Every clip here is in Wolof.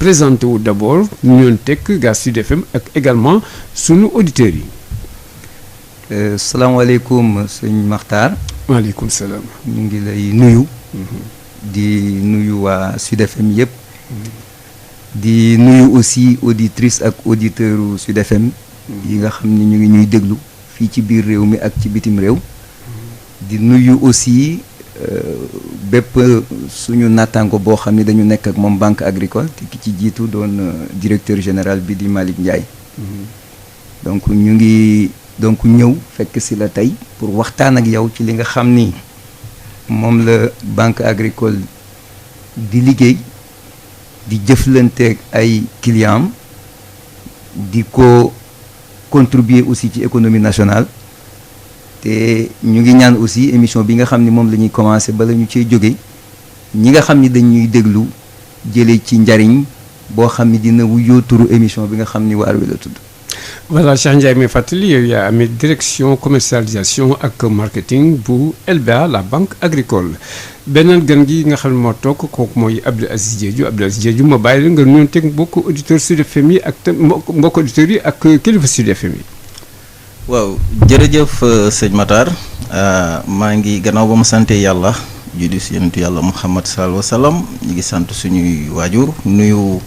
présenté wu d'abord ñoon tekk gaa Sud FM ak également sunu auditeurs yi. salaamaaleykum sëñ Makhtar. waaleykum salaam. ñu ngi lay nuyu. di nuyu waa Sud FM yëpp. di nuyu aussi auditrice ak auditeurs Sud FM. yi nga xam ni ñu ngi ñuy déglu fii ci biir réew mi ak ci bitim réew. di nuyu aussi bépp suñu nattaango boo xam ni dañu nekk ak moom banque agricole te ki ci jiitu doon directeur général bi di Malick Ndiaye. donc ñu ngi ñëw fekk si la tey pour waxtaan ak yow ci li nga xam ni moom la banque agricole di liggéey di jëflanteeg ay clients di ko contribuer aussi ci économie nationale. te ñu ngi ñaan aussi émission bi nga xam ni moom la ñuy commencé bala ñu cee jóge ñi nga xam ni dañuy déglu jëlee ci njariñ boo xam ni dina wuyoo turu émission bi nga xam ni waar wi la tudd. voilà Cheikh Ndiaye may fàttali yow yaa amee direction commercialisation ak marketing bu LBA la banque agricole beneen gan gi nga xam ne moo toog kooku mooy Abdou Aziz Diédhiou ma bàyyi la nga nuyoon teg mbokk auditeurs Sud FM yi ak mbokk auditeurs yi ak kilifa Sud FM yi. waaw jërëjëf sëñ Matar maa ngi gannaaw ba mu sante yàlla julli si yonentu yàlla Muhammad sallallahu alayhi wa sallam ñu ngi sant suñuy waajur nuyu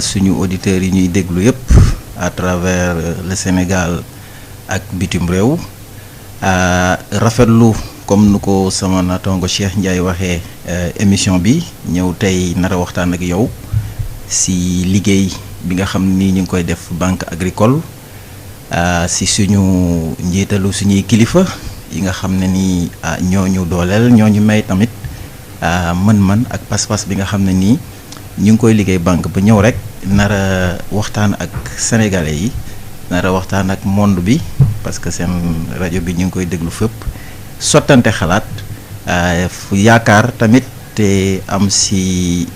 suñu auditeurs yi ñuy déglu yëpp à travers le Sénégal ak bitim réew rafetlu comme nu ko sama naataango Cheikh Ndiaye waxee émission bi ñëw tey nar a waxtaan ak yow si liggéey bi nga xam ni ñu ngi koy def banque agricole si suñu njiitalu suñuy kilifa yi nga xam ne ni ñooñu dooleel ñooñu may tamit mën-mën ak pas-pas bi nga xam ne nii ñu ngi koy liggéey banque ba ñëw rek nar a waxtaan ak sénégalais yi nar a waxtaan ak monde bi parce que seen rajo bi ñu ngi koy déglu fépp sottante xalaat yaakaar tamit te am si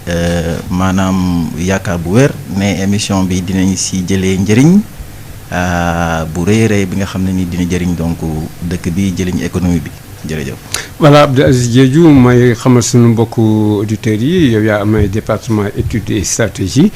maanaam yaakaar bu wér ne émission bi dinañ si jëlee njëriñ bu rëy rëy bi nga xam ne ni dina jëriñ donc dëkk bi jëriñ économie bi jërëjëf. voilà Abdou Aziz Diédhiou may xamal suñu mbokku auditeurs yi yow yaa amee département études et stratégie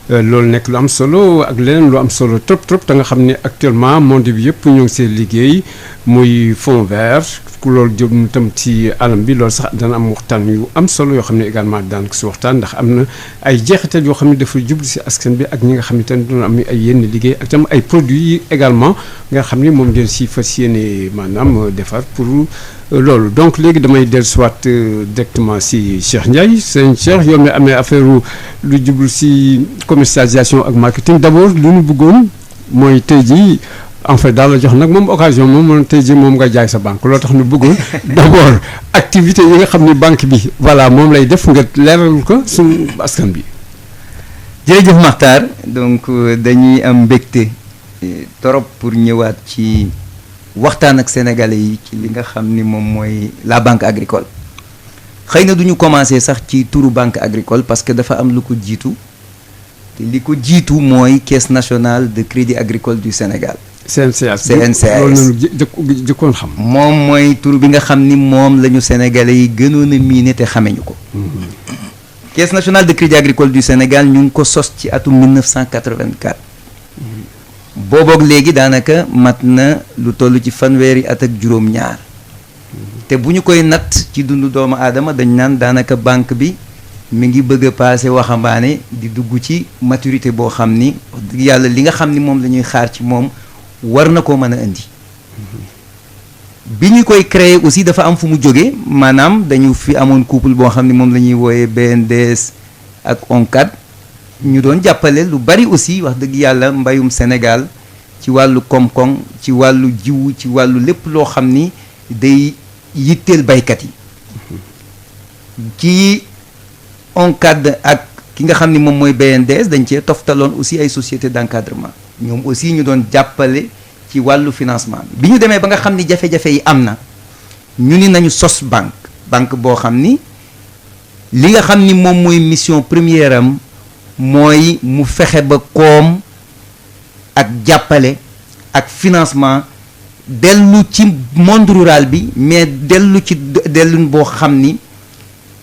loolu nekk lu am solo ak leneen lu am solo trop te nga xam ne actuellement monde bi yëpp ñoo ngi seen liggéey muy fond vert ku loolu jëm tam ci alam bi loolu sax dana am waxtaan yu am solo yoo xam ne également daan ko si waxtaan ndax am na ay jeexital yoo xam ne dafa jublu si askan bi ak ñi nga xam ne tamit doon am ay yenn liggéey ak tam ay produits yi également nga xam ne moom ngeen si fas yéene maanaam defar pour loolu donc léegi damay dellusiwaat directement si Cheikh Ndiaye sëñ Cheikh yow mi amee affaire lu jublu si commercialisation ak marketing d'abord lu ñu bëggoon mooy tey jii en fait daal la jox nag moom occasion moom tey jii moom nga jaay sa banque loolu tax ñu bëggoon d'abord activité yi nga xam ni banque bi voilà moom lay def nga leeral ko suñu askan bi. jërëjëf Makhtar donc dañuy am mbégte trop pour ñëwaat ci waxtaan ak sénégalais yi ci li nga xam ni moom mooy la banque agricole xëy na duñu commencer sax ci turu banque agricole parce que dafa am lu ko jiitu te li ko jiitu mooy caisse nationale de crédit agricole du Sénégal. CNCS loolu nañu jëkkoon xam. moom mooy tur bi nga xam ni moom la ñu sénégalais yi gënoon a miine te xameñu ko. caisse nationale de crédit agricole du Sénégal ñu ngi ko sos ci atum 1984. booboog léegi daanaka mat na lu toll ci fanweeri at ak juróom-ñaar. te bu ñu koy natt ci dundu doomu aadama dañ naan daanaka banque bi mi ngi bëgg a passé waxambaane di dugg ci maturité boo xam ni wax dëgg yàlla li nga xam ni moom la ñuy xaar ci moom war na koo mën a indi. bi ñu koy créer aussi dafa am fu mu jógee maanaam dañu fi amoon couple boo xam ni moom la ñuy wooyee BNDES ak ONCAD ñu doon jàppale lu bari aussi wax dëgg yàlla mbayum Sénégal ci wàllu koom-koom ci wàllu jiwu ci wàllu lépp loo xam ni day yitteel baykat yi ci ONCAD ak ki nga xam ni moom mooy BNDES dañ cee toftaloon aussi ay sociétés d'encadrement ñoom aussi ñu doon jàppale ci wàllu financement bi ñu demee ba nga xam ni jafe-jafe yi am na ñu ni nañu sos banque boo xam ni li nga xam ni moom mooy mission première am mooy mu fexe ba koom ak jàppale ak financement dellu ci monde rural bi mais dellu ci dellu boo xam ni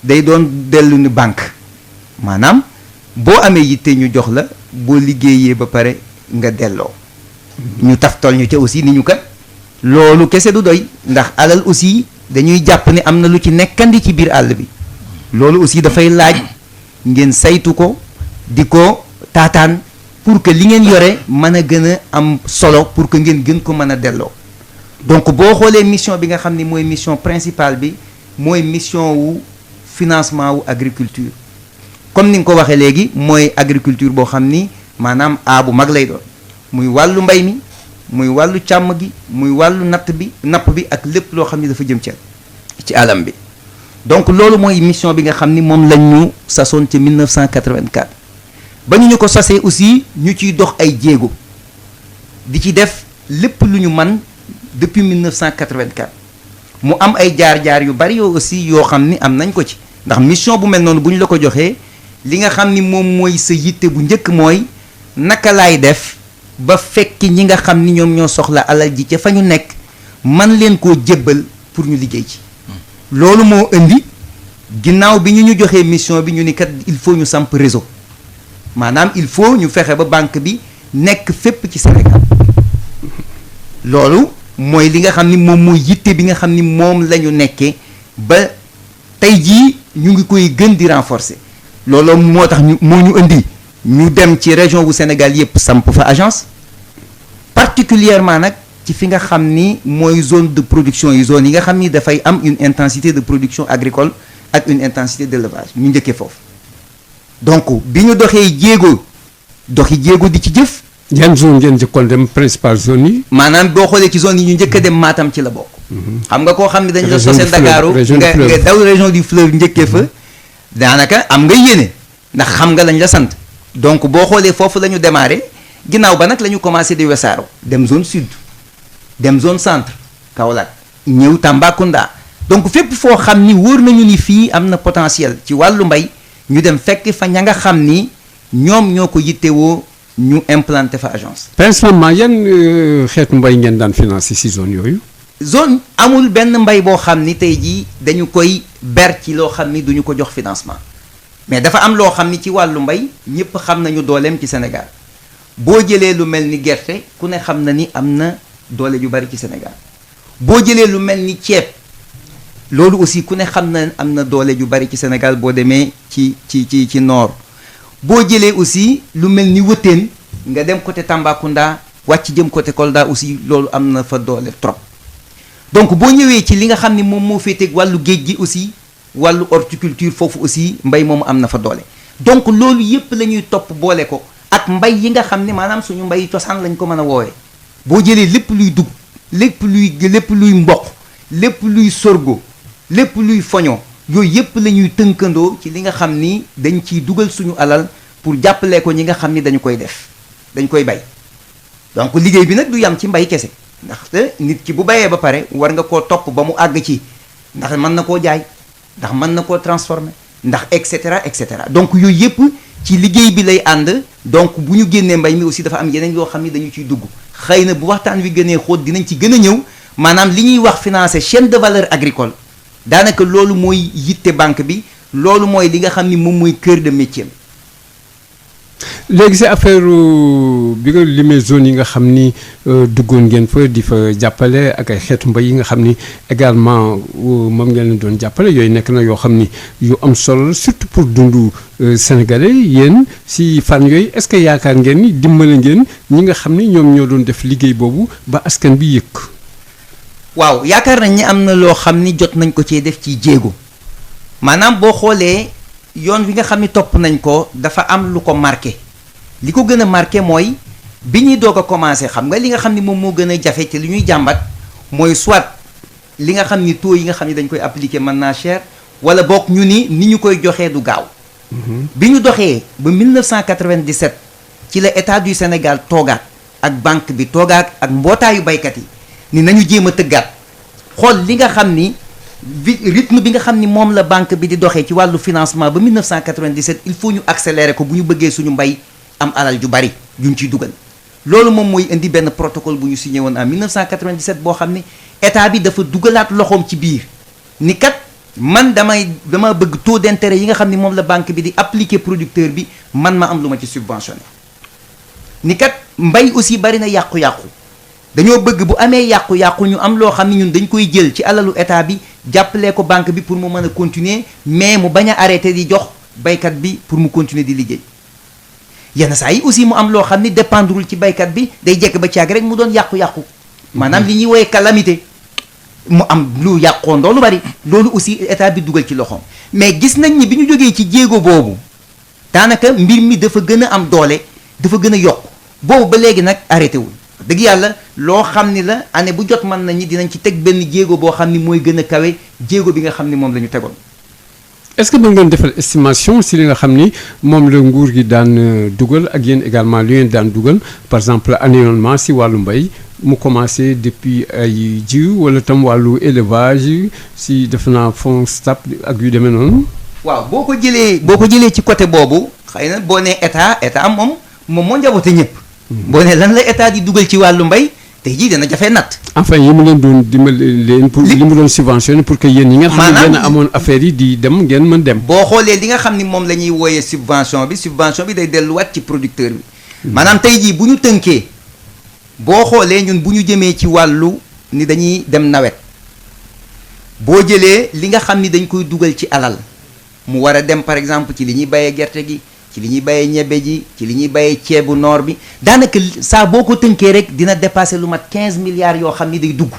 day doon dellu ni banque maanaam boo amee yitte ñu jox la boo liggéeyee ba pare nga delloo ñu taftal ñu ca aussi ni ñu kat loolu kese du doy ndax alal aussi dañuy jàpp ne am na lu ci nekkandi ci biir àll bi loolu aussi dafay laaj ngeen saytu ko di ko taataan pour que li ngeen yore mën a gën a am solo pour que ngeen gën ko mën a delloo donc boo xoolee mission bi nga xam ni mooy mission principale bi mooy mission wu financement wu agriculture comme ni nga ko waxee léegi mooy agriculture boo xam ni maanaam bu mag lay doon muy wàllu mbay mi muy wàllu càmm gi muy wàllu napp bi ak lépp loo xam ni dafa jëm ci alam bi donc loolu mooy mission bi nga xam ni moom lañ ñu sasoon ca 1984 ba ñu ko sasee aussi ñu ciy dox ay jéego di ci def lépp lu ñu man depuis 1984 mu am ay jaar-jaar yu bari yoo aussi yoo xam ni am nañ ko ci ndax mission bu mel noonu bu ñu la ko joxee li nga xam ni moom mooy sa yitte bu njëkk mooy naka laay def ba fekki ñi nga xam ni ñoom ñoo soxla alal ji ca fa ñu nekk man leen koo jébbal pour ñu liggéey ci loolu moo indi ginnaaw bi ñu joxee mission bi ñu ni kat il faut ñu samp réseau maanaam il faut ñu fexe ba banque bi nekk fépp ci Sénégal loolu mooy li nga xam ni moom mooy yitte bi nga xam ni moom la ñu nekkee ba tey jii ñu ngi koy gën di renforcer loolu moo tax moo ñu indi ñu dem ci région bu Sénégal yépp samp fa agence particulièrement nag ci fi nga xam ni mooy zone de production yi zone yi nga xam ni dafay am une intensité de production agricole ak une intensité d'élevage ñu njëkkee foofu donc bi ñu doxi jéego di ci jëf. yan zone ngeen jëkkoon dem principale zone yi. maanaam boo xoolee ci zone yi ñu njëkk a dem Matam ci la bokk. xam nga koo xam ne dañu la sosé Ndakaaru nga daw région du fleuve njëkkee fa daanaka am nga yéene ndax xam nga lañ la sant donc boo xoolee foofu la ñu démarré ginnaaw ba nag la ñu commencé di wesaaro dem zone sud dem zone centre Kaolack ñëw Tambacounda donc fépp foo xam ni wóor nañu ni fii am na potentiel ci wàllu mbay ñu dem fekk fa ña nga xam ni ñoom ñoo ko yittewoo ñu implanté fa agence. principalement yan xeetu mbay ngeen daan financé si zone yooyu. zone amul benn mbay boo xam ni tey jii dañu koy ber ci loo xam ni duñu ko jox financement mais dafa am loo xam ni ci wàllu mbay ñëpp xam nañu dooleem ci Sénégal boo jëlee lu mel ni gerte ku ne xam na ni am na doole ju bari ci Sénégal boo jëlee lu mel ni ceeb loolu aussi ku ne xam na am na doole ju bari ci Sénégal boo demee ci nord boo jëlee aussi lu mel ni wëttéen nga dem côté Tambacounda wàcc jëm côté Kolda aussi loolu am na fa doole trop donc boo ñëwee ci li nga xam ni moom moo féeteeg wàllu géej gi aussi wàllu horticulture foofu aussi mbay moomu am na fa doole donc loolu yépp la ñuy topp boole ko ak mbay yi nga xam ne maanaam suñu mbay cosaan lañ ko mën a woowee boo jëlee lépp luy dugub lépp luy mboq lépp luy sorgho lépp luy foño yooyu yépp la ñuy tënkandoo ci li nga xam ni dañ ciy dugal suñu alal pour jàppale ko ñi nga xam ni dañu koy def dañ koy bay donc liggéey bi nag du yam ci mbay kese ndaxte nit ki bu bayee ba pare war nga koo topp ba mu àgg ci ndax mën na koo jaay ndax mën na koo transformer ndax et cetera donc yooyu yépp ci liggéey bi lay ànd donc bu ñu génnee mbay mi aussi dafa am yeneen yoo xam ni dañu ciy dugg xëy na bu waxtaan wi gënee xóot dinañ ci gën a ñëw maanaam li ñuy wax financer chaîne de valeur agricole daanaka loolu mooy yitte banque bi loolu mooy li nga xam ni moom mooy cœur de métier. léegi si affaire bi nga limee zone yi nga xam ni duggoon ngeen fa di fa jàppale ak ay xeetu mbay yi nga xam ni également moom ngeen leen doon jàppale yooyu nekk na yoo xam ni yu am solo surtout pour dundu sénégalais yéen si fànn yooyu est-ce que yaakaar ngeen ni dimbale ngeen ñi nga xam ni ñoom ñoo doon def liggéey boobu ba askan bi yëg. waaw yaakaar nañ ni am na loo xam ni jot nañ ko cee def ci jéego maanaam boo xoolee yoon wi nga xam ni topp nañ ko dafa am lu ko marqué li ko gën a marqué mooy bi ñuy doog a commencé xam nga li nga xam ni moom moo gën a jafe te li ñuy jàmbat mooy soit li nga xam ni taux yi nga xam ni dañ koy appliquer mën naa cher wala boog ñu ni ñu koy joxee du gaaw. bi ñu doxee ba 1997 ci la état du Sénégal toogaat ak banque bi toogaat ak mbootaayu baykat yi. ni nañu jéem a tëggaat xool li nga xam ni rythme bi nga xam ni moom la banque bi di doxee ci wàllu financement ba 1997 il faut ñu accélérer ko bu ñu bëggee suñu mbay am alal ju bari juñ ciy dugal loolu moom mooy indi benn protocole bu ñu signé woon en 1997 boo xam ni état bi dafa dugalaat loxoom ci biir ni kat man dama bëgg taux d'intérêt yi nga xam ni moom la banque bi di appliquer producteur bi man ma am lu ma ci subventionné ni kat mbay aussi bari na yàqu-yàqu dañoo bëgg bu amee yàqu-yàqu ñu am loo xam ne ñun dañ koy jël ci alalu état bi jàppalee ko banque bi pour mu mën a continuer mais mu bañ a arrêté di jox baykat bi pour mu continuer di liggéey yenn saa yi aussi mu am loo xam ni dépendrul ci baykat bi day jekk ba caag rek mu doon yàqu-yàqu maanaam li ñuy woowee calamité mu am lu yàqoon loolu bari loolu aussi état bi dugal ci loxoom mais gis nañ ni bi ñu jógee ci jéego boobu daanaka mbir mi dafa gën a am doole dafa gën a yokk boobu ba léegi nag arrêté wul dëgg yàlla loo xam ni la année bu jot mën nañu dinañ ci teg benn jéego boo xam ni mooy gën a kawe jéego bi nga xam ni moom la ñu tegoon. est-ce que mën ngeen defal estimation si li nga xam ni moom la nguur gi daan dugal ak yéen également li ngeen daan dugal par exemple annuellement si wàllu mbay mu commencé depuis ay jiw wala tam wàllu élevage si def naa fonds STAP ak yu demee noonu. waaw boo ko jëlee ci côté boobu xëy na boo nee état moom moo njaboote ñëpp. boo nee lan la état di dugal ci wàllu mbay tey jii dana jafe natt. enfin yi mu leen doon dimbali leen. pour li mu doon subventionné pour que yéen ñi ngeen xam ne ngeen amoon affaire yi di dem ngeen mën dem. boo xoolee li nga xam ni moom la ñuy wooyee subvention bi day delluwaat ci producteur bi. maanaam tey jii bu ñu tënkee boo xoolee ñun bu ñu jëmee ci wàllu ni dañuy dem nawet boo jëlee li nga xam ni dañ koy dugal ci alal mu war a dem par exemple ci li ñuy bayee gerte gi. ci li ñuy bayee ñebe ji ci li ñuy bayee ceebu noor bi daanaka saa boo ko tënkee rek dina dépasser lu mat 15 milliards yoo xam ni day dugg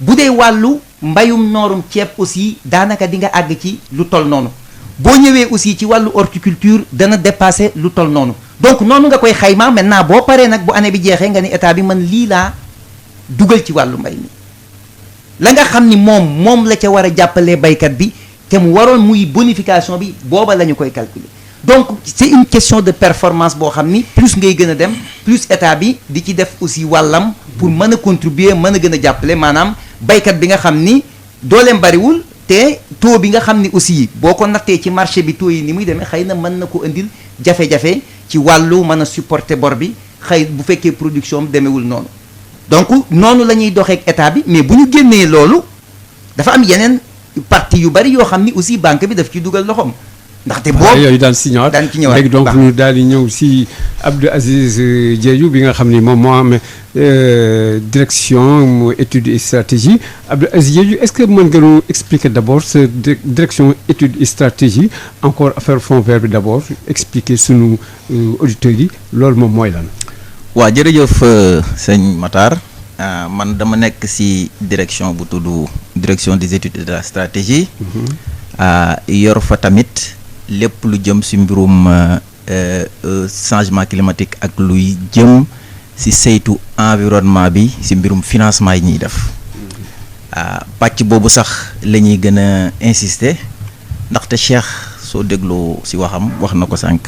bu dee wàllu mbayum noorum ceeb aussi daanaka di nga àgg ci lu tol noonu boo ñëwee aussi ci wàllu horticulture dana dépasser lu tol noonu donc noonu nga koy xayma maintenant boo paree nag bu année bi jeexee nga ni état bi man lii laa dugal ci wàllu mbay mi la nga xam ni moom la ca war a jàppalee baykat bi te mu waroon muy bonification bi booba la ñu koy calculer donc c'est une question de performance boo xam ni plus ngay gën a dem plus état bi di ci def aussi wàllam pour mën a contribuer mën a gën a jàppale maanaam baykat bi nga xam ni dooleem bariwul te taux bi nga xam ni aussi boo ko nattee ci marché bi taux yi ni muy demee xëy na mën na ko indil jafe-jafe ci wàllu mën a supporter bor bi xëy bu fekkee production am demeewul noonu donc noonu la ñuy doxee ak état bi mais bu ñu génnee loolu dafa am yeneen partie yu bari yoo xam ni aussi banque bi daf ciy dugal loxoom. ndaxte boobu yooyu daan si ñëwaat léegi donc ñu daal di ñëw si Abdou Aziz Diédhiou bi nga xam ni moom moo am direction études et stratégie Abdou Aziz Diédhiou est-ce que mën nga ñu expliquer d'abord sa direction études et stratégie encore affaire fonds vert bi d'abord expliquer sunu auditeurs yi loolu moom mooy lan. waaw jërëjëf sëñ Matar man dama nekk si direction bu tudd direction des études et de la stratégie. yor fa tamit. lépp lu jëm ci mbirum changement climatique ak luy jëm ci saytu environnement bi ci mbirum financement yi ñuy def pàcc boobu sax la ñuy gën a insister ndaxte Cheikh soo dégloo ci waxam wax na ko sànq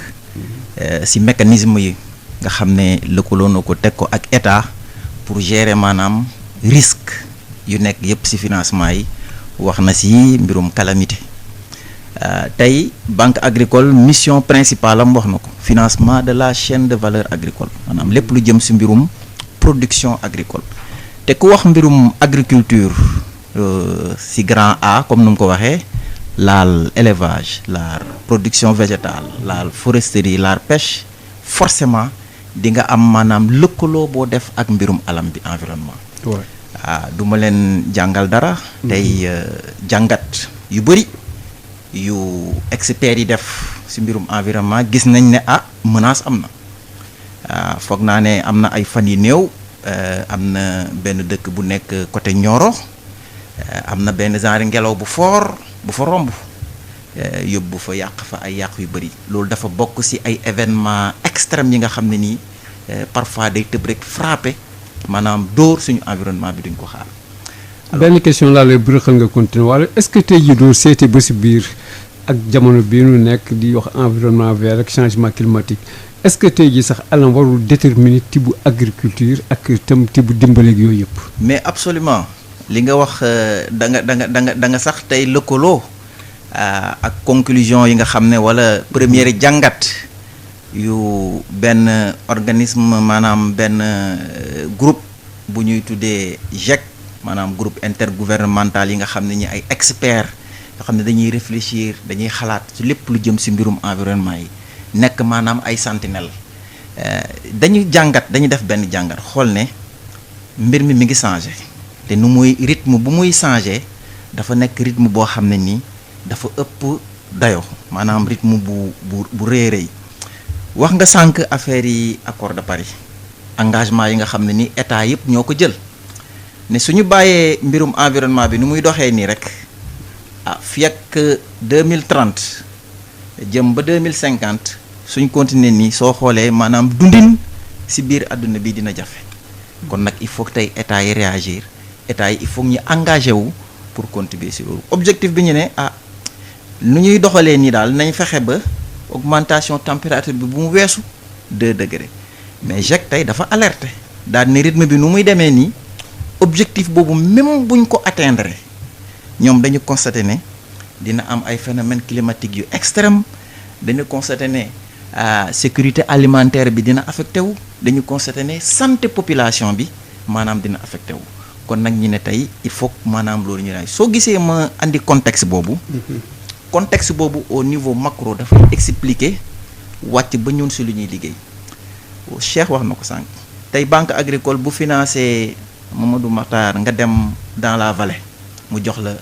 ci mécanisme yi nga xam ne lëkkaloo na ko teg ko ak état pour gérer maanaam risque yu nekk yépp ci financement yi wax na ci mbirum calamité. tey banque agricole mission principale am wax na ko financement de la chaîne de valeur agricole maanaam lépp lu jëm ci mbirum production agricole te ku wax mbirum agriculture ci grand A comme nu mu ko waxee laal élevage laal production végétale laal foresterie laal pêche forcément di nga am maanaam lëkkaloo boo def ak mbirum alam bi environnement. du ma leen jàngal dara. tey jàngat yu bari. yu experts yi def ci mbirum environnement gis nañ ne menace am na foog naa ne am na ay fan yu néew am na benn dëkk bu nekk côté Nioro am na benn genre ngelaw bu fort bu fa romb yóbbu fa yàq fa ay yàq yu bari loolu dafa bokk ci ay événements extrêmes yi nga xam ne nii parfois day tëb rek frapper maanaam dóor suñu environnement bi duñ ko xaar. benn question laa lay bërëxal nga continuer wala est-ce que tey jii doo seete ba si biir ak jamono bii nu nekk di wax environnement vert ak changement climatique est-ce que tey jii sax alam warul déterminer tibu agriculture ak tam tibu dimbaleeg yooyu yëpp. mais absolument li nga wax da nga sax tey lëkkaloo ak conclusion yi nga xam ne wala première jàngat yu benn organisme maanaam benn groupe bu ñuy tuddee GIEC. maanaam groupe intergouvernemental yi nga xam ne ñi ay experts yoo xam ne dañuy réfléchir dañuy xalaat ci lépp lu jëm ci mbirum environnement yi nekk maanaam ay sentinelle dañuy def benn jàngat xool ne mbir mi ngi changé te nu muy rythme bu muy changé dafa nekk rythme boo xam ne nii dafa ëpp dayo maanaam rythme bu rëy wax nga sànq affaire yi accord de Paris engagement yi nga xam ne ni état yëpp ñoo ko jël ne suñu bàyyee mbirum environnement bi nu muy doxee nii rek fii ak 2030 jëm ba 2050 suñ continuer nii soo xoolee maanaam dundin ci biir àdduna bi dina jafe kon nag il faut que tey état yi réagir état yi il faut ñu engagé wu pour contribuer ci loolu objectif bi ñu ne nu ñuy doxalee nii daal nañ fexe ba augmentation température bi bu mu weesu 2 degrés mais GIEC tey dafa alerté daal ne rythme bi nu muy demee nii objectif boobu même buñ ko atteindre ñoom dañu constaté ne dina am ay phénomènes climatiques yu extrême dañu constaté ne sécurité alimentaire bi dina affecté wu dañu constaté ne santé population bi maanaam dina affecté wu kon nag ñi ne tey il faut maanaam loolu ñu ne soo gisee ma andi contexte boobu au niveau macro dafay expliquer wàcc ba ñun si lu ñuy liggéey Cheikh wax na ko sànq tey banque agricole bu financé Mamadou Makhtar nga dem dans la vallée mu jox la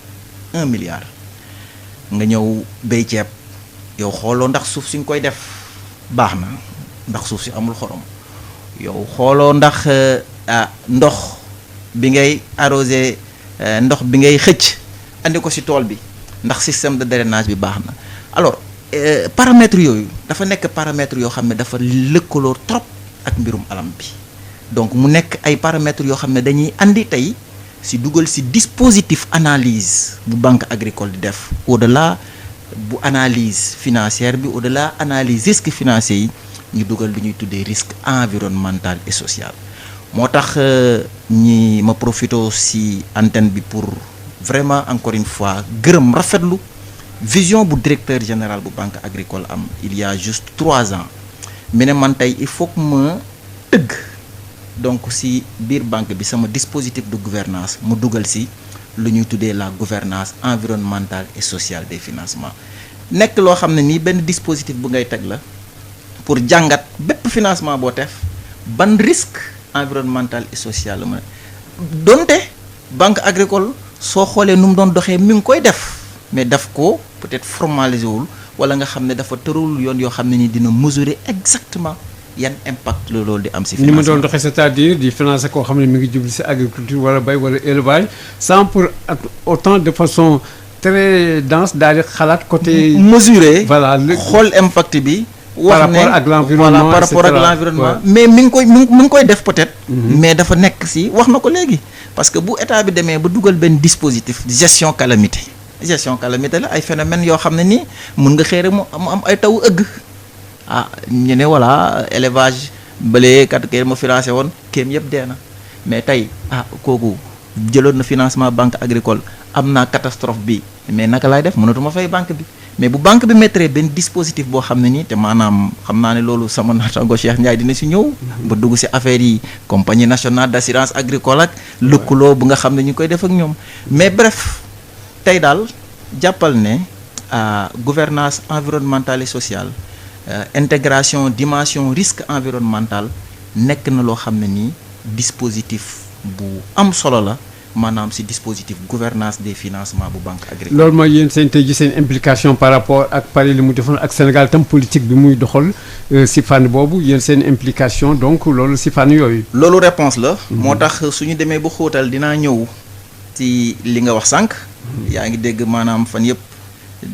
1 milliard nga ñëw béy ceeb yow xooloo ndax suuf si nga koy def baax na ndax suuf si amul xorom yow xooloo ndax ndox bi ngay arrosé ndox bi ngay xëcc andi ko si tool bi ndax système de drainage bi baax na alors paramètres yooyu dafa nekk paramètres yoo xam ne dafa lëkkaloo trop ak mbirum alam bi donc mu nekk ay paramètres yoo xam ne dañuy andi tey si dugal si dispositif analyse bu banque agricole di def au-delà bu analyse financière bi au-delà analyse risque financier yi ñu dugal lu ñuy tuddee risque environnemental et social moo tax ñi ma profito si antenne bi pour vraiment encore une fois gërëm rafetlu vision bu directeur général bu banque agricole am il y a juste 3 ans mais ne man tey il faut que ma tëgg donc si biir banque bi sama dispositif de gouvernance mu dugal si lu ñuy tuddee la gouvernance environnementale et sociale des financements nekk loo xam ne nii benn dispositif bu ngay teg la pour jàngat bépp financement boo def ban risque environnemental et social la ma donte banque agricole soo xoolee nu mu doon doxee mi ngi koy def mais daf ko peut-être formalisé wul wala nga xam ne dafa tërul yoon yoo xam ne ni dina mesurer exactement yan impact la loolu di am si financement. ni ma doon doxee c'est-à-dire di financer koo xam ne mi ngi jublu si agriculture wala bay wala élevage sans pour autant de façon très dense daal di xalaat côté. mesurer voilà xool impact bi. par rapport ak l'environnement voilà par rapport ak l'environnement mais mi ngi koy def peut-être. mais dafa nekk si wax na ko léegi. parce que bu état bi demee ba dugal benn dispositif gestion calamité la ay phénomènes yoo xam ne nii mun nga xëy rek mu am ay taw ëgg ñu ne voilà élevage bële kat kër ma financé woon kéem yëpp dee na mais tey kooku jëloon na financement banque agricole am naa catastrophe bi mais naka laay def mënatuma fay banque bi mais bu banque bi mettre benn dispositif boo xam ne nii te maanaam xam naa ne loolu sama naataango Cheikh Ndiaye dina si ñëw ba dugg si affaire yi compagnie nationale d'assurance agricole ak lëkkaloo bu nga xam ne ñu koy def ak ñoom mais bref tey daal jàppal ne gouvernance environnementale et sociale intégration dimension risque environnemental nekk na loo xam ne nii dispositif bu am solo la maanaam ci dispositif gouvernance des financements bu banque agricole. loolu mooy yéen seen tey ji seen implication par rapport ak Paris li mu defoon ak Sénégal tam politique bi muy doxal ci fànn boobu yéen seen implication donc loolu ci fànn yooyu. loolu réponse la. moo tax suñu demee ba xóotal dinaa ñëw ci li nga wax sànq. yaa ngi dégg maanaam fan yëpp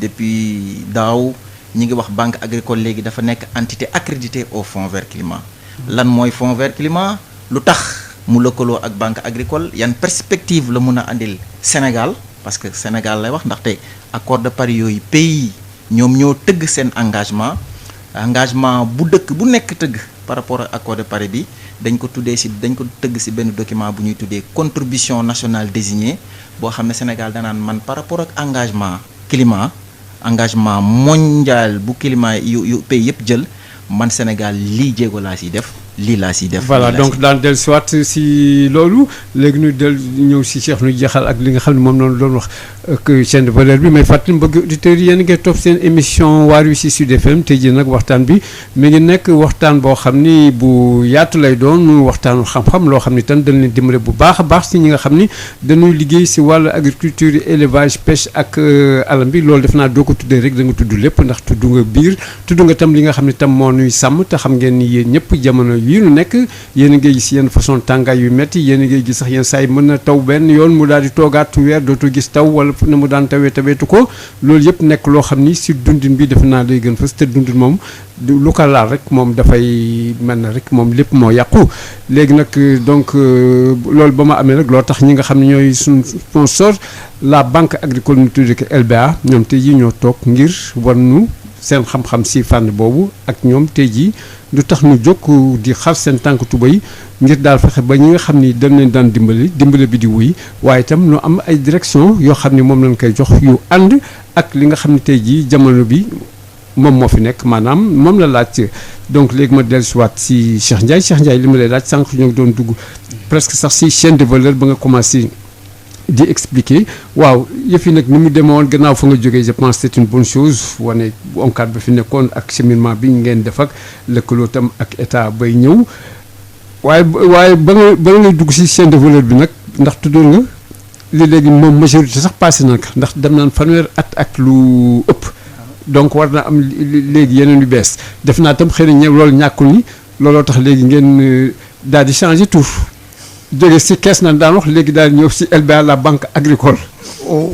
depuis daaw ñi ngi wax banque agricole léegi dafa nekk entité accréditée au fonds vert climat. lan mooy fonds vert climat lu tax. mu lëkkaloo ak banque agricole yan perspective la mun a andil Sénégal parce que Sénégal lay wax ndaxte accord de Paris yooyu pays ñoom ñoo tëgg seen engagement bu dëkk bu nekk tëgg par rapport ak accord de Paris bi dañ ko tëgg ci benn document bu ñuy tuddee contribution nationale désignée boo xam ne Sénégal danaan man par rapport ak engagement mondial bu climat yu pays yëpp jël man Sénégal lii jéego laa ciy def lii laa si def. voilà donc daan dellu si waat si loolu léegi ñu del ñëw si Cheikh ñu jeexal ak li nga xam ne moom noonu doon wax ak chaîne de valeur bi may fàttali mbokki auditeurs yi yéen ngay topp seen émission waar wi si Sud FM tey jii nag waxtaan bi mi ngi nekk waxtaan boo xam ni bu yaatu lay doon waxtaanu xam-xam loo xam ni tam dañ leen dimbale bu baax a baax si ñi nga xam ni dañuy liggéey si wàllu agriculture élevage pêche ak alam bi loolu def naa doo ko tuddee rek da nga tudd lépp ndax tudd nga biir tudd nga tam li nga xam ne tam moo nuy sàmm te xam ngeen ni yéen ñëpp jamono yii nu nekk yéen a ngay gis yenn façon tàngaay yu métti yéen a ngay gis sax yenn saa yi mën na taw benn yoon mu daal di toogaat weer dootu gis taw wala na mu daan tawee taweetu ko loolu yëpp nekk loo xam ni si dundin bi defe naa day gën fës te dundin moom lu ko laal rek moom dafay mel na rek moom lépp moo yàqu léegi nag donc loolu ba ma amee rek loo tax ñi nga xam ne ñooy suñu sponsor la banque agricole ñu tuddee ko LBA ñoom tey jii ñoo toog ngir war nu seen xam-xam si fànn boobu ak ñoom tey jii lu tax ñu jóg di xar seen tànk tubéy ngir daal fexe ba ñi nga xam ni dañ leen daan dimbale bi di wuy waaye itam ñu am ay direction yoo xam ni moom lañ koy jox yu ànd ak li nga xam ne tey jii jamono bi moom moo fi nekk maanaam moom la laaj donc léegi ma dellusiwaat si Cheikh Ndiaye li ma lay laaj sànq ñoo ngi doon dugg presque sax si chaîne de valeur ba nga commencé di expliquer waaw yëf yi nag ni mu demoon gannaaw fa nga jógee je pense c'est une bonne chose wane ONCAD ba fi nekkoon ak cheminement bi ngeen def ak lëkkaloo tam ak état bay ñëw waaye ba nga dugg si chaîne de valeur bi nag ndax tuddoon nga li léegi moom majorité sax passé na ko ndax dem naan fanweer at ak lu ëpp donc war na am léegi yeneen yu bees def naa tam xëy na loolu ñàkkul ni looloo tax léegi ngeen daal di changer tout jóge si kees na daan wax léegi daal ñëw si LBA la banque agricole.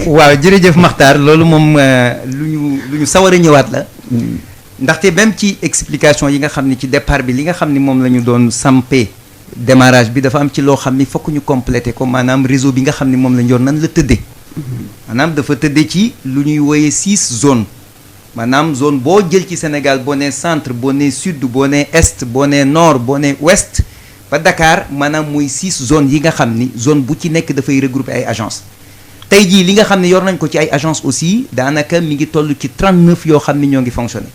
waaw jërëjëf Makhtar loolu moom lu ñu sawar a ñëwaat la. ndaxte même ci explication yi nga xam ni ci départ bi li nga xam ni moom la ñu doon sampé démarrage bi dafa am ci loo xam ni fokk ñu complété ko maanaam réseau bi nga xam ni moom la ñu yor nan la tëddee. maanaam dafa tëddee ci lu ñuy wooyee 6 zones. maanaam zone boo jël ci Sénégal boo nee centre boo nee sud boo nee est boo nee nord boo nee ouest ba Dakar maanaam muy 6 zones yi nga xam ni zone bu ci nekk dafay regrouper ay agences tey jii li nga xam ne yor nañ ko ci ay agences aussi daanaka mi ngi toll ci 39 yoo xam ni ñoo ngi fonctionner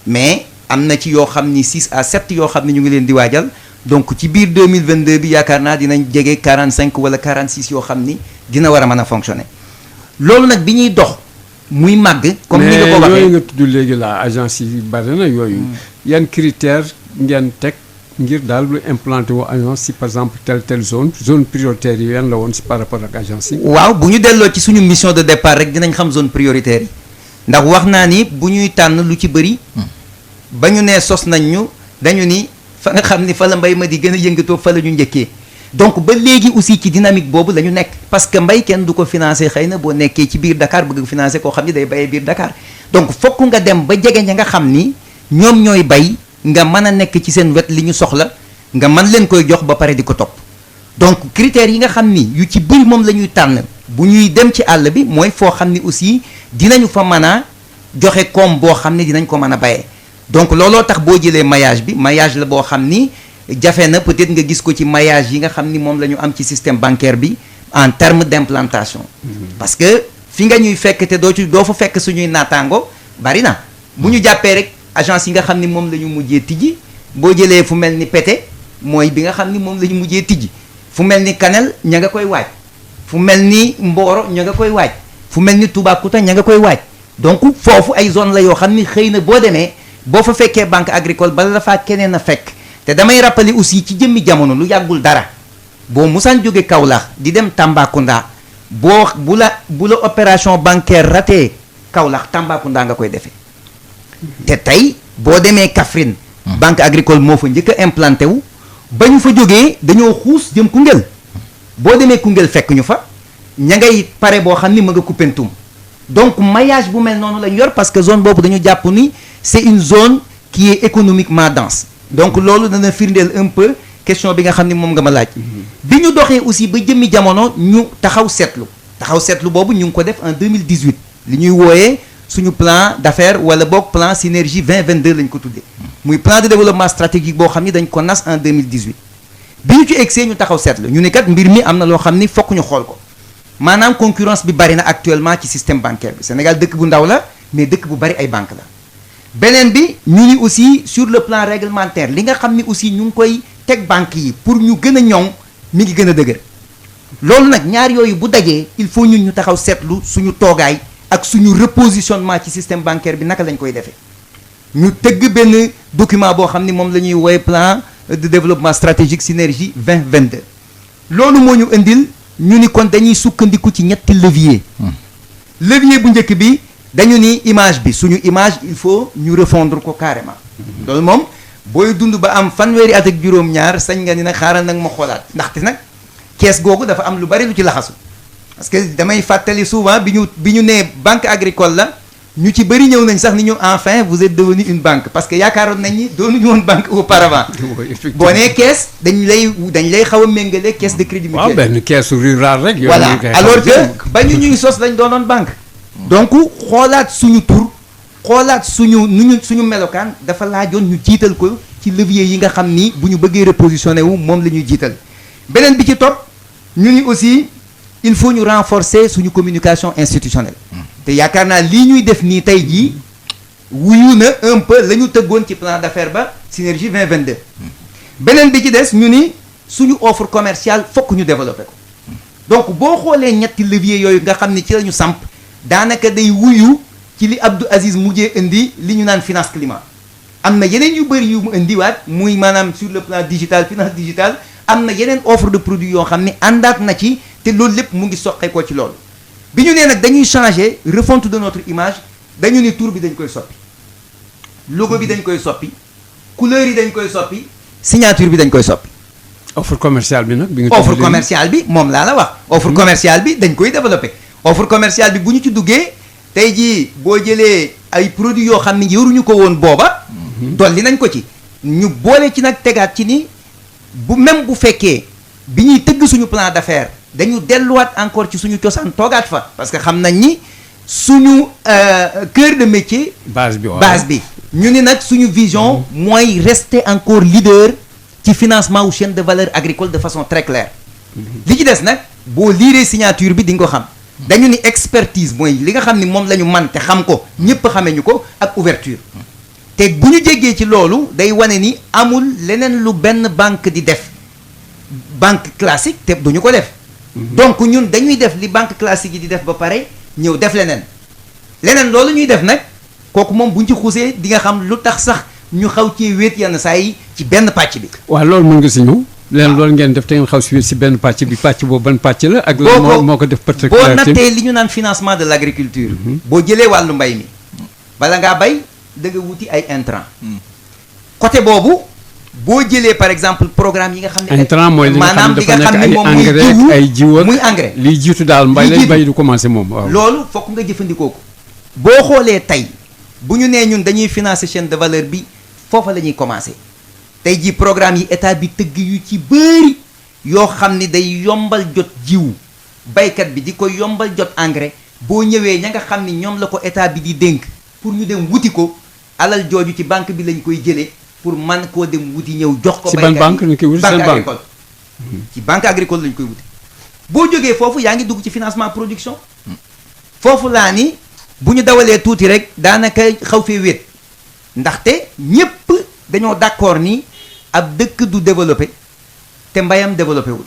mais am na ci yoo xam ni 6 à 7 yoo xam ni ñu ngi leen di waajal donc ci biir 2022 bi yaakaar naa dinañ jege 45 wala 46 yoo xam ni dina war a mën a fonctionner loolu nag bi ñuy dox. muy màgg comme ni nga ko waxee mais yooyu nga tudd léegi la agence yi bari na yooyu. yan critères ngeen teg ngir daal lu implanté wu agence si par exemple telle zone prioritaire yi yan la woon si par rapport ak agence yi. waaw bu ñu delloo ci suñu mission de départ rek dinañ xam zone prioritaire yi ndax wax naa ni bu ñuy tànn lu ci bëri. ba ñu nee sos nañ ñu dañu ni fa nga xam ni fa la mbay ma di gën a yëngatoo fa la ñu njëkkee. donc ba léegi aussi ci dynamique boobu la ñu nekk parce que mbay kenn du ko financé xëy na boo nekkee ci biir Dakar bëgg financé koo xam ni day bayee biir Dakar donc fokk nga dem ba jege ña nga xam ni ñoom ñooy bay nga mën a nekk ci seen wet li ñu soxla nga mën leen koy jox ba pare di ko topp donc critères yi nga xam ni yu ci bëri moom la ñuy tànn bu ñuy dem ci àll bi mooy foo xam ni aussi dinañu fa mën a joxe koom boo xam ni dinañ ko mën a bayee donc looloo tax boo jëlee maillage bi maillage la boo xam ni jafe na peut-être nga gis ko ci maillage yi nga xam ni moom la ñu am ci système bancaire bi en terme d'implantation parce que fi nga ñuy fekk te doo fa fekk suñuy naataango bari na bu ñu jàppee rek agence yi nga xam ni moom la ñu mujjee tijji boo jëlee fu mel ni Pété mooy bi nga xam ni moom la ñu mujjee tijji fu mel ni Kanel ña nga koy waaj fu mel ni Mboro ña nga koy waaj fu mel ni Toubacouta ña nga koy waaj donc foofu ay zone la yoo xam ni xëy na boo demee boo fa fekkee banque agricole bala la faa keneen a fekk te damay rappeler aussi ci jëmmi jamono lu yàggul dara boo musaan jóge Kaolack di dem Tambacounda bu la opération bancaire raté Kaolack Tambacounda nga koy defee te tey boo demee Kaffrine banque agricole moo fa njëkk a implanté wu ba ñu fa jógee dañoo xuus jëm Koungheul boo demee Koungheul fekk ñu fa ña ngay pare boo xam ni ma nga Koupentoum donc maillage bu mel noonu lañ yor parce que zone boobu dañu jàpp ni c'est une zone qui est économiquement dense donc loolu dana firndeel un peu question bi nga xam ni moom nga ma laaj bi ñu doxee aussi ba jëmmi jamono ñu taxaw seetlu boobu ñu ngi ko def en 2018 li ñuy wooyee suñu plan d'affaires wala boog plan synergie 2022 lañ ko tuddee muy plan de développement stratégique boo xam ni dañ ko nas en 2018 bi ñu ci egsee ñu taxaw seetlu ñu ne kat mbir mi am na loo xam ni fokk ñu xool ko maanaam concurrence bi bari na actuellement ci système bancaire bi Sénégal dëkk bu ndaw la mais dëkk bu bari ay banque la beneen bi ñu ni aussi sur le plan réglementaire li nga xam ni aussi ñu ngi koy teg banques yi pour ñu gën a ñoŋ mi ngi gën a dëgër loolu nag ñaar yooyu bu dajee il faut ñun ñu taxaw seetlu suñu toogaay ak suñu repositionnement ci système bancaire bi naka lañ koy defee ñu tëgg benn document boo xam ni moom la ñuy woowee plan de développement stratégique synergie 2022 loolu moo ñu indil ñu ni kon dañuy sukkandiku ci ñetti levier levier bu njëkk bi dañu ni image bi suñu image il faut ñu refondre ko carrément loolu moom booy dund ba am fanweeri at ak juróom-ñaar sañ nga ni nag xaaral nag ma xoolaat ndaxte nag kees googu dafa am lu bari lu ci laxasu parce que damay fàttali souvent bi ñu nee banque agricole la ñu ci bëri ñëw nañ sax ni ñu enfin vous êtes devenu une banque parce que yaakaaroon nañ ni doonuñu woon banque auparavant boo nee kees dañ lay xaw a méngale caisse de crédit mutuel. waaw benn keesu rural rek. voilà alors que ba ñu ñuy sos lañ doonoon banque. donc xoolaat suñu tur xoolaat suñu melokaan dafa laajoon ñu jiital ko ci levier yi nga xam ni bu ñu bëggee repositionné wu moom la ñuy jiital beneen bi ci topp ñu ni aussi il faut ñu renforcer suñu communication institutionnelle. te yaakaar naa lii ñuy def nii tey jii wuyu na un peu la ñu tëggoon ci plan d'affaires ba synergie 2022 beneen bi ci des ñu ni suñu offre commerciale fokk ñu développer ko donc boo xoolee ñetti levier yooyu nga xam ni ci la ñu samp daanaka day wuyu ci li Abdou Aziz mujjee indi li ñu naan finance climat am na yeneen yu bëri yu mu indiwaat muy maanaam sur le plan digital finance digitale am na yeneen offre de produit yoo xam ne àndaat na ci te loolu lépp mu ngi soqeekoo ci loolu bi ñu nee nag dañuy changer refonte de notre image dañu ni tour bi dañ koy soppi logo bi dañ koy soppi couleur yi dañ koy soppi signature bi dañ koy soppi. offre commerciale bi nag. bi nga offre commerciale bi moom laa la wax. offre commerciale bi dañ koy développer. offre commerciale bi bu ñu ci duggee tey jii boo jëlee ay produits yoo xam ne yoruñu ko woon booba. dolli nañ ko ci. ñu boole ci nag tegaat ci ni même bu fekkee bi ñuy tëgg suñu plan d'affaires. dañu delluwaat encore ci suñu cosaan toogaat fa parce que xam nañ ni suñu cœur de métier. base bi ñu ni nag suñu vision. mooy rester encore leader ci financement wu chaîne de valeur agricole de façon très claire. li ci des nag boo liiree signature bi di nga ko xam. dañu ni expertise mooy li nga xam ni moom la ñu man te xam ko ñëpp xamee ñu ko ak ouverture te bu ñu jéggee ci loolu day wane ni amul leneen lu benn banque di def banque classique te duñu ko def. donc ñun dañuy def li banque classique yi di def ba pare ñëw def leneen loolu ñuy def nag kooku moom buñ ci xuusee di nga xam lu tax sax ñu xaw ci wéet yenn saa yi ci benn pàcc bi. waaw loolu mën nga si ñëw. leneen loolu ngeen def te ngeen xaw si wéet si benn pàcc bi pàcc boobu ban pàcc la. ak lan moo ko def particularité boo nattee li ñu naan financement de l'agriculture. boo jëlee wàllu mbay mi bala ngaa bay da nga wuti ay intrants. côté boobu. boo jëlee par exemple programme yi nga xam ne. intrant mooy li nga xam ne dafa nekk ay engrais ay jiw ak muy engrais. liy jiitu daal mbay du commencé moom waaw. loolu fokk nga jëfandikoo ko. boo xoolee tey bu ñu nee ñun dañuy financer chaîne de valeur bi foofa la ñuy commencer tey jii programme yi état bi tëgg yu ci bëri yoo xam ni day yombal jot jiwu baykat bi di ko yombal jot engrais boo ñëwee ña nga xam ni ñoom la ko état bi di dénk pour ñu dem wuti ko alal jooju ci banque bi lañ koy jëlee. pour man koo dem wuti ñëw jox ko. ci ban banque ñu koy wuti seen banque agricole ci banque agricole lañ koy wuti. boo jógee foofu yaa ngi dugg ci financement production. foofu laa ni bu ñu dawalee tuuti rek daanaka xaw fee wéet ndaxte ñépp dañoo d'accord ni ab dëkk du développé te mbayam développé wul.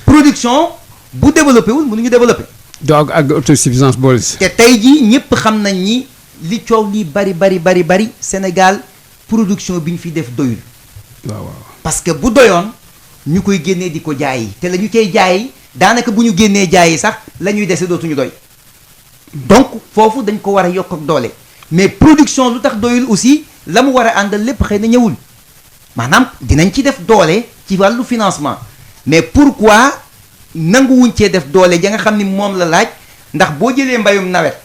production bu développé wul mënuñu développé. donc ak autosuffisance boole si. te tey jii ñépp xam nañ ni li coow li bari Sénégal. production bi ñu fi def doyul. waaw parce que bu doyoon ñu koy génnee di ko jaayi te la ñu cay jaayi daanaka bu ñu génnee jaayi sax la ñuy dese dootuñu doy. donc foofu dañ ko war a yokk ak doole mais production lu tax doyul aussi la mu war a àndal lépp xëy na ñëwul maanaam dinañ ci def doole ci wàllu financement mais pourquoi nanguwuñ cee def doole ja nga xam ni moom la laaj ndax boo jëlee mbayum nawet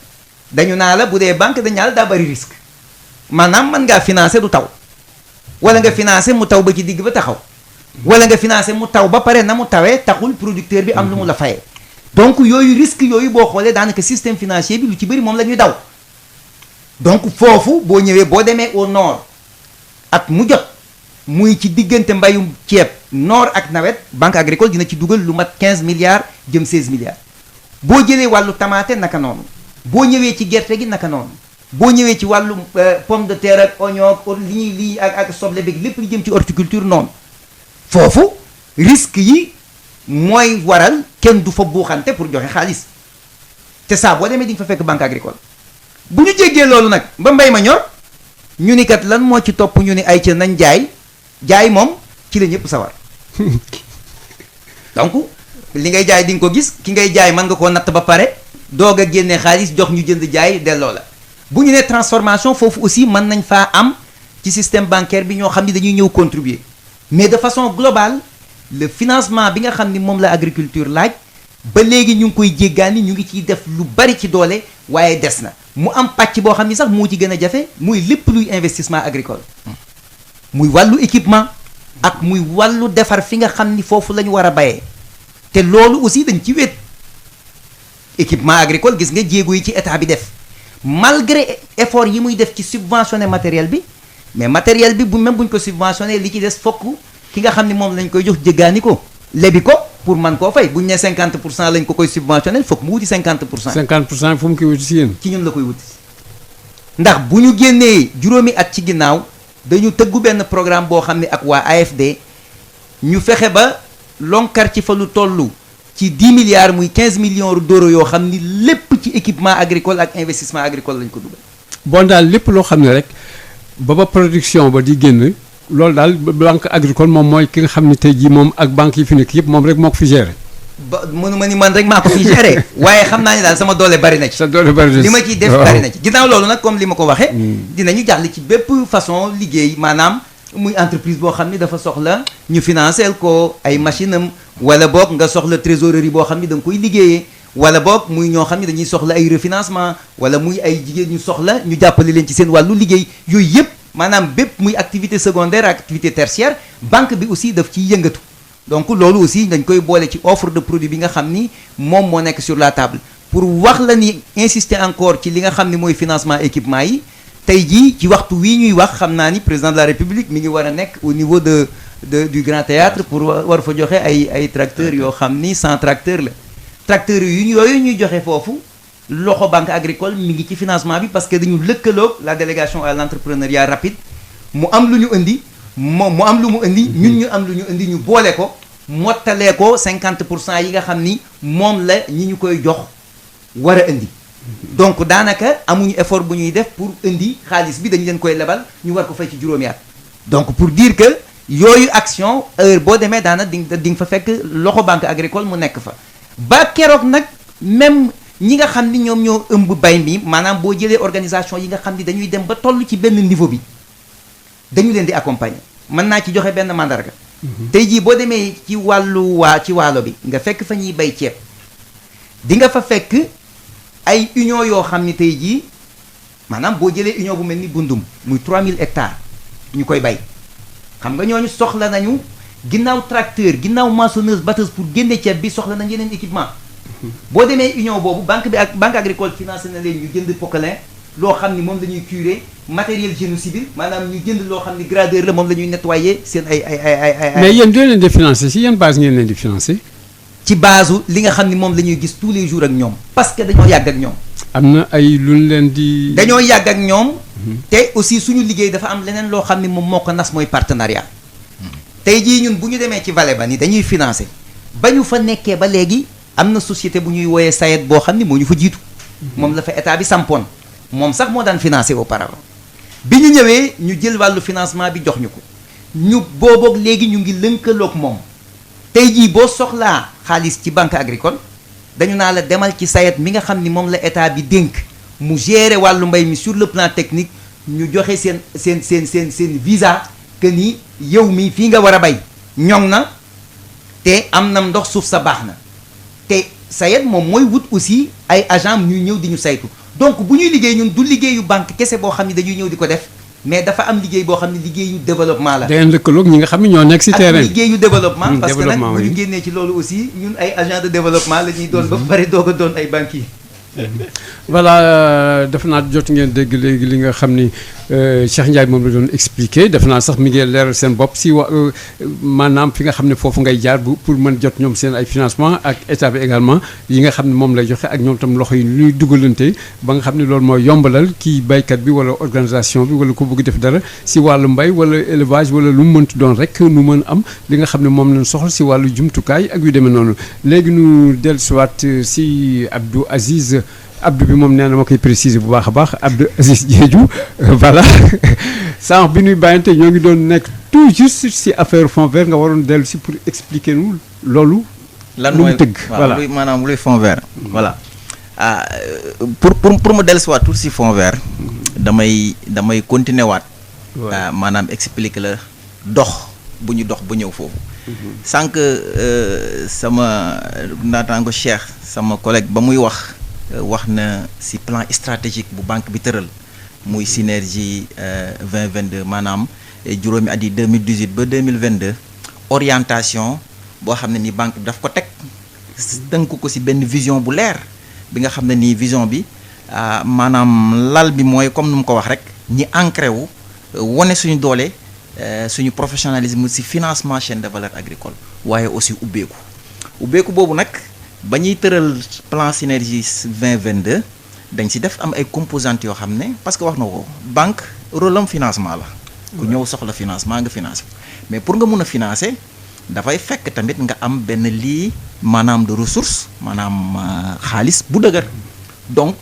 dañu naa la bu dee banque dañu naa la daa bari risque. maanaam mën ngaa financer du taw wala nga financer mu taw ba ci digg ba taxaw wala nga financer mu taw ba pare na mu tawee taxul producteur bi am lu mu la fayee donc yooyu risque yooyu boo xoolee daanaka système financier bi lu ci bëri moom la ñuy daw donc foofu boo ñëwee boo demee au nord at mu jot muy ci diggante mbayum ceeb nord ak nawet banque agricole dina ci dugal lu mat 15 milliards jëm 16 milliards boo jëlee wàllu tamaate naka noonu boo ñëwee ci gerte gi naka noonu boo ñëwee ci wàllu pomme de terre ak oignon li ak soble beeg lépp lu jëm ci horticulture noonu foofu risque yi mooy waral kenn du fa buuxante pour joxe xaalis te saa boo demee di nga fa fekk banque agricole bu ñu jéggee loolu nag ba mbay ma ñor ñu ni kat lan moo ci topp ñu ni ay ca nañ jaay moom ci la ñëpp sawar donc li ngay jaay di nga ko gis ki ngay jaay mën nga koo natt ba pare doog a génnee xaalis jox ñu jënd jaay delloo la bu ñu nee transformation foofu aussi mën nañ faa am ci système bancaire bi ñoo xam ni dañuy ñëw contribuer mais de façon globale le financement bi nga xam ni moom la agriculture laaj ba léegi ñu ngi koy jéggaani ñu ngi ciy def lu bari ci doole waaye des na mu am pàcc boo xam ni sax moo ci gën a jafe muy lépp luy investissement agricole muy wàllu équipement ak muy wàllu defar fi nga xam ni foofu la ñu war a bayee te loolu aussi dañ ci wét équipement agricole gis nga jéego yi ci état bi def malgré effort yi muy def ci subventionné matériel bi mais matériel bi bu même buñ ko subventionné li ci des fokk ki nga xam ni moom lañ koy jox jéggaani ko lebi ko pour man koo fay buñ ne 50% lañ ko koy subventionné fokk mu wuti 50%. 50% fu mu koy wuti si yéen. ci ñun la koy wuti ndax bu ñu génnee juróomi at ci ginnaaw dañu tëggu benn programme boo xam ne ak waa AFD ñu fexe ba lonkar ci fa lu toll ci 10 milliards muy 15 millions d'euros yoo xam ni lépp ci équipement agricole ak investissement agricole lañ ko dugal. bon daal lépp loo xam ne rek ba production ba di génn loolu daal banque agricole moom mooy ki nga xam ne tey jii moom ak banque yi fi nekk yëpp moom rek moo ko fi géré. ba mënuma ni man rek maa ko fi géré waaye xam naa ni daal sama doole bari na ci. sa doole bari na ci li ma ciy def bari na ci ginnaaw loolu nag comme li ma ko waxee. dinañu jàll ci bépp façon liggéey maanaam muy entreprise boo xam ni dafa soxla ñu financer ko ay machine am wala boog nga soxla trésorerie boo xam ni da nga koy liggéeyee wala boog muy ñoo xam ni dañuy soxla ay refinancement wala muy ay jigéen ñu soxla ñu jàppale leen ci seen wàllu liggéey yooyu yëpp maanaam bépp muy activité secondaire ak activité tertiaire banque bi aussi daf ciy yëngatu. donc loolu aussi dañ koy boole ci offre de produit bi nga xam ni moom moo nekk sur la table pour wax la ni insister encore ci li nga xam ni mooy financement équipement yi tey jii ci waxtu wii ñuy wax xam naa ni président de la république mi ngi war a nekk au niveau du grand théâtre pour war fa joxe ay tracteurs yoo xam ni 100 tracteurs la tracteurs yooyu ñuy joxe foofu loxo banque agricole mi ngi ci financement bi parce que dañu lëkkaloog la délégation à l'entrepreneuriat rapide mu am lu ñu indi moom mu am lu mu indi ñun ñu am lu ñu indi ñu boole ko mottalee ko 50% yi nga xam ni moom la ñi ñu koy jox war a indi donc daanaka amuñu effort bu ñuy def pour indi xaalis bi dañu leen koy lebal ñu war ko fay ci juróomi at donc pour dire que yooyu action heure boo demee daana di nga fa fekk loxo banque agricole mu nekk fa ba keroog nag même ñi nga xam ni ñoom ñoo ëmb bay mi maanaam boo jëlee organisation yi nga xam ni dañuy dem ba toll ci benn niveau bi dañu leen di accompagner mën naa ci joxe benn mandarga tey jii boo demee ci wàllu ci waalo bi nga fekk fa ñuy bay ceeb di nga fa fekk ay union yoo xam ni tey jii maanaam boo jëlee union bu mel ni Bundum muy 3000 hectares ñu koy bay xam nga ñooñu soxla nañu ginnaaw tracteur ginnaaw moissonneuse batteuse pour génne ceeb bi soxla nañ yeneen équipement boo demee union boobu banque agricole financé na leen ñu jënd poquelin loo xam ni moom la ñuy curer matériel génie civil maanaam ñu jënd loo xam ni gradeur la moom la ñuy nettoyer seen ay. mais yéen doo leen di financer si yan base ngeen leen di financer. ci base li nga xam ni moom la ñuy gis tous les jours ak ñoom. parce que dañoo yàgg ak ñoom. am na ay lu ñu leen di. dañoo yàgg ak ñoom. te aussi suñu liggéey dafa am leneen loo xam ni moom moo ko nas mooy partenariat. tey jii ñun bu ñu demee ci vallée ba ni dañuy financer ba ñu fa nekkee ba léegi am na société bu ñuy woowee SAED boo xam ni moo ñu fa jiitu. moom la fa état bi sampoon. moom sax moo daan financé auparavant bi ñu ñëwee ñu jël wàllu financement bi jox ñu ko ñu booboog léegi ñu ngi lënkaloog moom tey jii boo soxlaa xaalis ci banque agricole dañu naa la demal ci SAED mi nga xam ni moom la état bi dénk mu gérer wàllu mbay mi sur le plan technique ñu joxe seen visa que ni yow mi fii nga war a bay ñoŋ na te am na ndox suuf sa baax na te SAED moom mooy wut aussi ay agent ñuy ñëw di ñu saytu donc bu ñuy liggéey ñun du liggéeyu banque kese boo xam ne dañuy ñëw di ko def mais dafa am liggéey boo xam ne liggéeyu développement la. day lëkkaloog ñi nga xam ne ñoo nekk si terrain ak liggéeyu développement. parce que nag bu ñu génnee ci loolu aussi ñun ay agent de développement la ñuy doon ba pare doog a doon ay banquiers. voilà def naa jot ngeen dégg léegi li nga xam ni Cheikh Ndiaye moom la doon expliqué def naa sax mi ngi leeral seen bopp si maanaam fi nga xam ne foofu ngay jaar pour mën jot ñoom seen ay financement ak état bi également yi nga xam ne moom lay joxe ak ñoom tam loxo yi ñuy dugalante ba nga xam ne loolu mooy yombalal kii baykat bi wala organisation bi wala ku bëgg def dara si wàllu mbay wala élevage wala lu mu mënti doon rek nu mën am li nga xam ne moom lañ soxla si wàllu jumtukaay ak yu demee noonu léegi nu dellusiwaat si Abdou Aziz Abdou bi moom nee na ma koy préciser bu baax a baax Abdou Aziz Diédhiou voilà sànq bi ñuy bàyyante ñoo ngi doon nekk tout juste si affaire fond vert nga waroon dellu si pour expliquer nu loolu. lan lu mooy mu tëgg voilà luy maanaam luy fond vert. voilà pour ma dellusiwaat tout si fond vert. damay continuer waat. maanaam expliquer la dox bu ñu dox ba ñëw foofu. sànq sama naataango Cheikh sama collègue ba muy wax na ci plan stratégique bu banque bi tëral muy synergie 2022 maanaam juróomi at yi 2018 ba 2022 orientation boo xam ne ni banque bi daf ko teg tënk ko ci benn vision bu leer bi nga xam ne nii vision bi maanaam lal bi mooy comme nu mu ko wax rek ñi ancré wu wane suñu doole suñu professionnalisme ci financement chaîne de valeur agricole waaye aussi ubbeeku boobu nag ba ñuy tëral plan synergie 2022 dañ ci def am ay composantes yoo xam ne parce que wax na ko banque rôle am financement la ku ñëw soxla financement nga financé mais pour nga mun a financer dafay fekk tamit nga am benn lii maanaam de ressource maanaam xaalis bu dëgër donc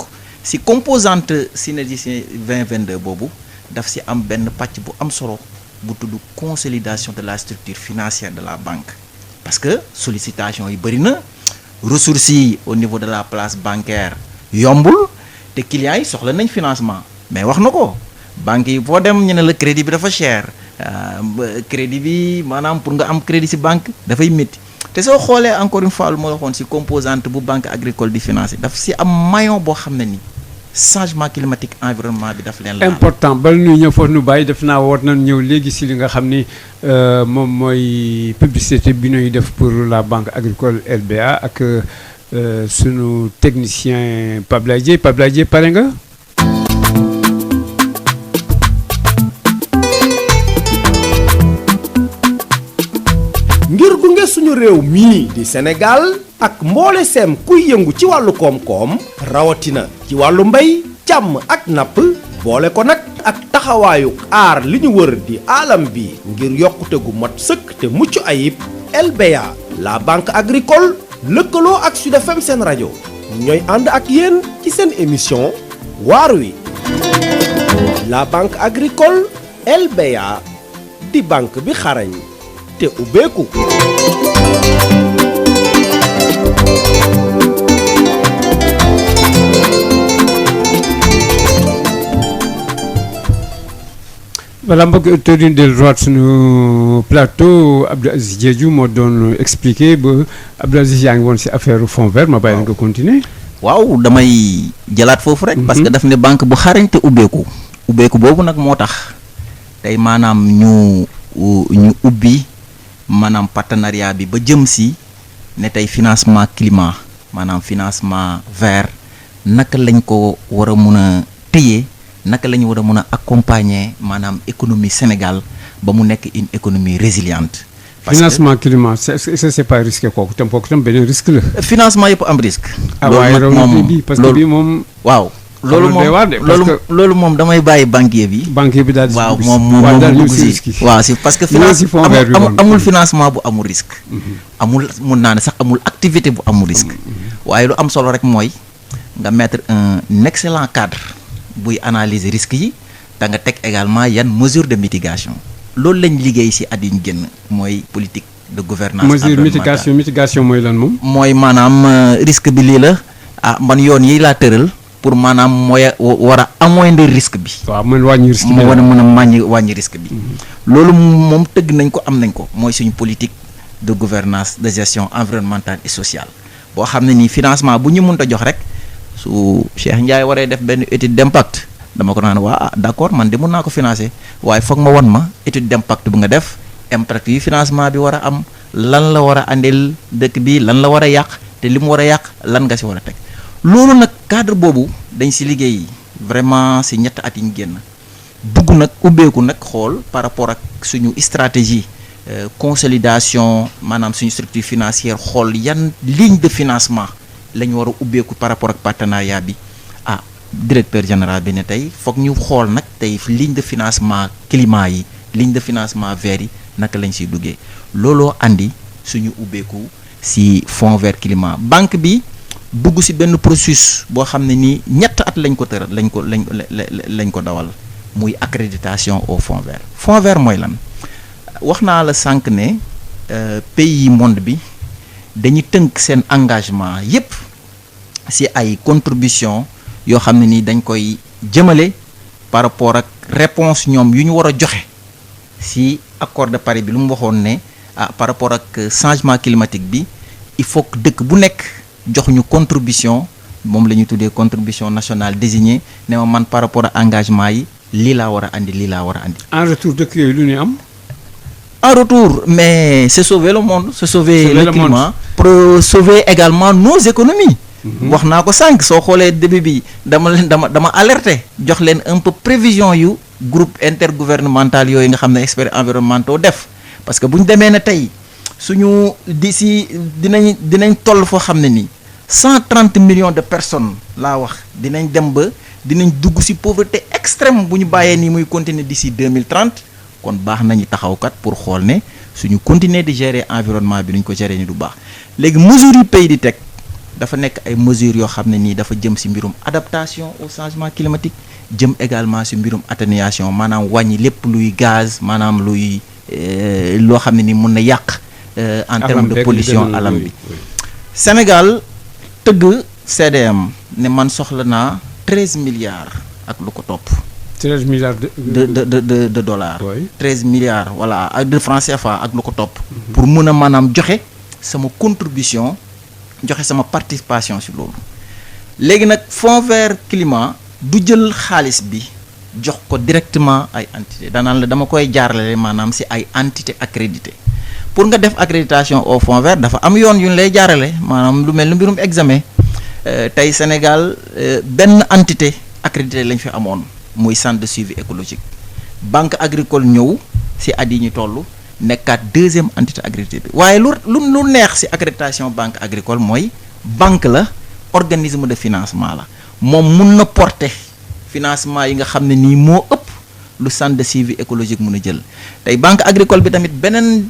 ci composante synergie 2022 boobu daf ci am benn pàcc bu am solo bu tudd consolidation de la structure financière de la banque parce que sollicitation yi bëri na ressources yi au niveau de la place bancaire yombul te clients yi soxla nañ financement mais wax na ko banque yi foo dem ñu ne la crédit bi dafa cher crédit bi maanaam pour nga am crédit ci banque dafay métti te soo xoolee encore une fois lu ma waxoon ci composante bu banque agricole di financer daf ci am maillon boo xam ne ni changement climatique environnement bi daf leen la important bala ñuy ñëw foofu nu bàyyi def naa war nañ ñëw léegi si li nga xam ni moom mooy publicité bi ñuy def pour la banque agricole LBA ak sunu technicien Pape Laye Dieye pare nga. ngir gunge suñu réew mii di Sénégal ak mboole seem kuy yëngu ci wàllu koom-koom rawatina ci wàllu mbay càmm ak napp boole ko nag ak taxawaayu aar li ñu wër di alam bi ngir yokkute gu mat sëkk te mucc ayib LBA la banque agricole lëkkaloo ak Sud FM seen rajo ñooy ànd ak yéen ci seen émission waar wi la banque agricole LBA di banque bi xarañ te ubbeeku. voilà mbokk auditeurs yi delluwaat suñu plateau Abdou Aziz Diédhiou moo doon expliqué ba Abdou Aziz yaa ngi woon ci affaire fond vert ma bàyyi la nga continuer. waaw damay jëlaat foofu rek. parce que daf ne banque bu xarañ te ubbeeku boobu nag moo tax tey maanaam ñu ubbi. maanaam partenariat bi ba jëm si ne tey financement climat maanaam financement vert naka lañ ko war a mun a téye naka la ñu war a mun a accompagner maanaam économie Sénégal ba mu nekk une économie résiliente. parce financement climat c'est pas risqué kooku tam beneen risque la. financement yëpp am risque. waaye moom parce que bii moom. waaw. loolu moom damay bàyyi banquier bi. banquier bi daal di waaw moom dugg si waaw si parce que amul financement bu amul risque. amul mun naa ne sax amul activité bu amul risque. waaye lu am solo rek mooy nga mettre un excellent cadre buy analyser risques yi te nga teg également yan mesures de mitigation loolu lañ liggéey si at yi ñu génn mooy politique de gouvernance environnementale. mitigation mooy lan moom. mooy maanaam risque bi lii la man yoon yi laa tëral. pour maanaam mooy war a amoindre risque bi. waaw mën wàññi risque bi moo war a mën a wàññi risque bi. loolu moom tëgg nañ ko am nañ ko mooy suñu politique de gouvernance de gestion environnementale et sociale boo xam ne nii financement bu ñu mënta jox rek su Cheikh Ndiaye waree def benn étude d'impact dama ko naan waa d'accord man de mën naa ko financer waaye foog ma won ma étude d'impact bu nga def impact yi financement bi war a am lan la war a andil dëkk bi lan la war a yàq te li mu war a yàq lan nga si war a teg. loolu nag cadre boobu dañ si liggéey vraiment si ñett at yi ñu génn bugg nag ubbeeku nag xool par rapport ak suñu stratégie consolidation maanaam suñu structure financière xool yan ligne de financement la ñu war a ubbeeku par rapport ak partenariat bi directeur général bi ne tey foog ñu xool nag tey ligne de financement climat yi ligne de financement vert yi naka lañ siy duggee looloo andi suñu ubbeeku si fonds vert climat banque bi dugg si benn processus boo xam ne nii ñett at lañ ko tëral lañ ko dawal muy accréditation au fonds vert. fonds vert mooy lan wax naa la sànq ne pays yi monde bi dañuy tënk seen engagement yépp si ay contribution yoo xam ne nii dañ koy jëmale par rapport ak réponse ñoom yu ñu war a joxe si accord de Paris bi lu mu waxoon ne par rapport ak changement climatique bi il faut que dëkk bu nekk jox ñu contribution moom la ñuy tuddee contribution nationale désignée ne ma man par rapport ak engagement yi lii laa war a andi lii laa war a andi. en retour dëkk yooyu lu ñuy am. en retour mais c'est sauver le monde c'est sauver le climat pour sauver également nos économies. wax naa ko sànq soo xoolee début bi dama alerter jox leen un peu prévision yu groupe intergouvernemental yooyu nga xam ne experts environnementaux def parce que bu ñu demee ne tey suñu d'ici dinañ toll foo xam ne nii 130 millions de personnes laa wax dinañ dem ba dinañ dugg ci pauvreté extrême bu ñu bàyyee nii muy continuer d'ici 2030 kon baax nañu taxawkat pour xool ne suñu continuer di gérer environnement bi nuñ ko gérer ni du baax léegi mesures yu pays di teg dafa nekk ay mesures yoo xam ne nii dafa jëm ci mbirum adaptation au changement climatique jëm également ci mbirum atténuation maanaam wàññi lépp luy gaz maanaam luy loo xam ne ni mun na yàq en termes de pollution alam bi Sénégal tëgg CDM ne man soxla naa 13 milliards ak lu ko topp 13 milliards de dollars 13 milliards voilà ak de francs CFA ak lu ko topp pour mun a maanaam joxe sama contribution joxe sama participation ci loolu léegi nag fonds vert climat du jël xaalis bi jox ko directement ay entité danaan la dama koy jaarale maanaam ci ay entité accrédité pour nga def accréditation au fonds vert dafa am yoon yu ñu lay jaarale maanaam lu mel ni mbirum examen tey Sénégal benn entité accrédité lañ fi amoon muy centre de suivi écologique banque agricole ñëw ci at yi ñu toll nekkaat deuxième entité accrédité bi waaye lu neex ci accréditation banque agricole mooy banque la organisme de financement la moom mun na porter financement yi nga xam ne nii moo ëpp lu centre de suivi écologique mun a jël tey banque agricole bi tamit beneen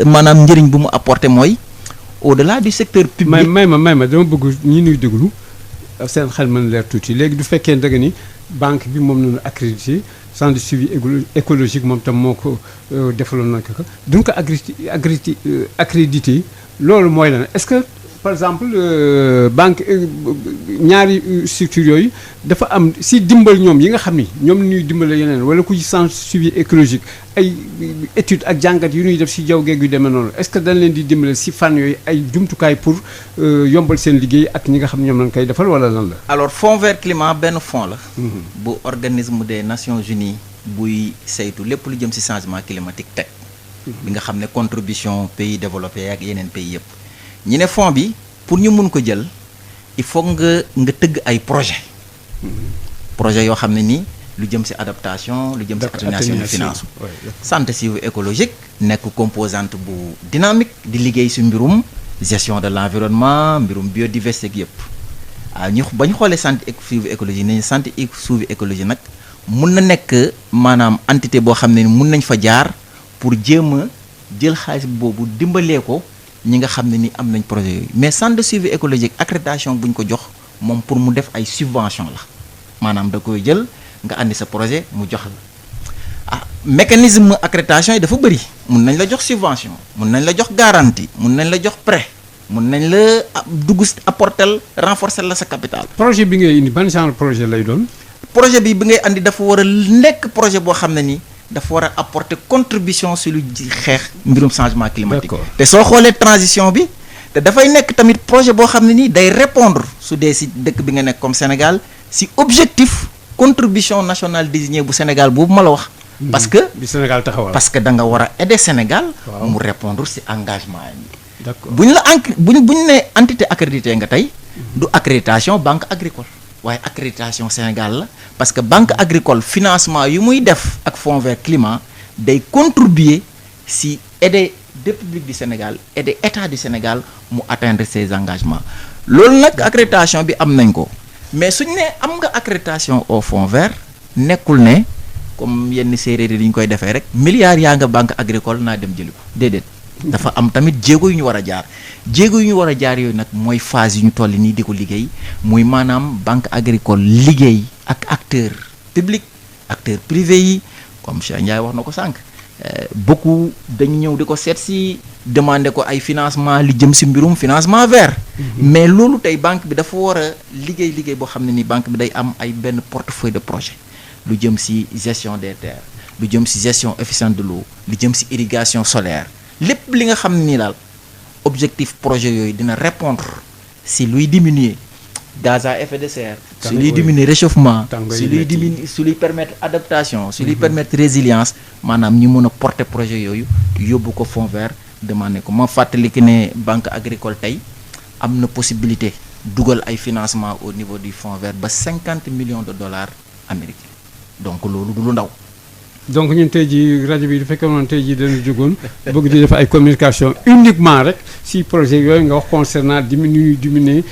maanaam njëriñ bu mu apporter mooy au-delà du secteur public. may ma dama bëgg ñi ñuy déglu seen xel mën leer tuuti léegi du fekkee dëgg ni banque bi moom nañu accrédité centre de suivi écologique moom tam moo ko defaloon nañ ko duñ ko accrédité loolu mooy lan est-ce que par exemple banque ñaari structures yooyu dafa am si dimbal ñoom yi nga xam ni ñoom ñuy dimbale yeneen wala ku ci centre suivi écologique ay études ak jàngat yu ñuy def si jaww geeg yu demee noonu est-ce que dañ leen di dimbale si fànn yooyu ay jumtukaay pour yombal seen liggéey ak ñi nga xam ñoom lañ koy defal wala lan la. alors fonds vert climat benn fonds la. bu organisme des Nations Unies buy saytu lépp lu jëm ci changement climatique teg. bi nga xam ne contribution pays développés ak yeneen pays yëpp. ñi ne fonds bi pour ñu mun ko jël il faut nga tëgg ay projet yoo xam ne nii lu jëm ci adaptation lu jëm ci atténuation du financement santé suivi écologique nekk composante bu dynamique di liggéey ci mbirum gestion de l'environnement mbirum biodiversité ak yëpp ba ñu xoolee santé suivi écologie nañu santé suivi écologie nag mun na nekk maanaam entité boo xam ne mun nañ fa jaar pour jéem a jël xaalis boobu dimbalee ko ñi nga xam ne ni am nañ projet yooyu mais centre de suivi écologique accréditation bu ñu ko jox moom pour mu def ay subvention la maanaam da koy jël nga andi sa projet mu jox la mécanisme accréditation yi dafa bëri mun nañ la jox subvention mun nañ la jox garantie mun nañ la jox prêt mun nañ la dugg apporter renforcer la sa capital. projet bi ngay indi ban genre projet lay doon. projet bi ngay andi dafa war a nekk projet boo xam ne ni dafa war a apporter contribution sur lu xeex mbirum changement climatique. te soo xoolee transition bi te dafay nekk tamit projet boo xam ne nii day répondre su dee si dëkk bi nga nekk comme Sénégal si objectif contribution nationale désignée bu Sénégal boobu ma la wax. parce que bi Sénégal taxawal parce que da nga war a aider Sénégal. mu répondre si engagement yi. d'accord bu ñu la bu ñu nee entité accrédité nga tey du accréditation banque agricole waaye accréditation Sénégal la parce que banque agricole financement yu muy def ak fonds vert climat day contribuer si aider République du Sénégal aider état du Sénégal mu atteindre ses engagements loolu nag accréditation bi am nañ ko mais suñ ne am nga accréditation au fonds vert nekkul ne comme yenn séeréer yi ñu koy defee rek milliards yaa nga banque agricole naa dem jëli ko déedéet dafa am tamit jéego yu ñu war a jaar jéego yu ñu war a jaar yooyu nag mooy phase yu ñu toll nii di ko liggéey muy maanaam banque agricole liggéey ak acteur public acteur privé yi comme Cheikh Ndiaye wax na ko sànq beaucoup dañu ñëw di ko seet si demander ko ay financement li jëm si mbirum financement vert mais loolu tey banque bi dafa war a liggéey boo xam ne ni banque bi day am ay benn portefeuille de projet lu jëm si gestion des terres lu jëm si gestion efficiente de l'eau lu jëm si irrigation solaire lépp li nga xam ne nii daal objectif projet yooyu dina répondre si luy diminuer gaz à effet de serre si luy diminuer réchauffement si luy diminuer su luy permettre adaptation su luy permettre résilience maanaam ñu mën a porter projet yooyu yóbbu ko fonds vert demandé ko ma fàttali ki ne banque agricole tey am na possibilité dugal ay financement au niveau du fonds vert ba 50 millions de dollars américains donc loolu du lu ndaw donc ñun tey jii rajo bi du fekkee noonu tey jii dañu jógoon bëgg di def ay communication uniquement rek si projet yooyu nga wax concernant diminuer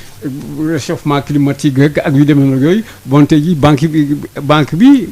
réchauffement climatique rek ak yu demee noonu yooyu bon tey jii banque bi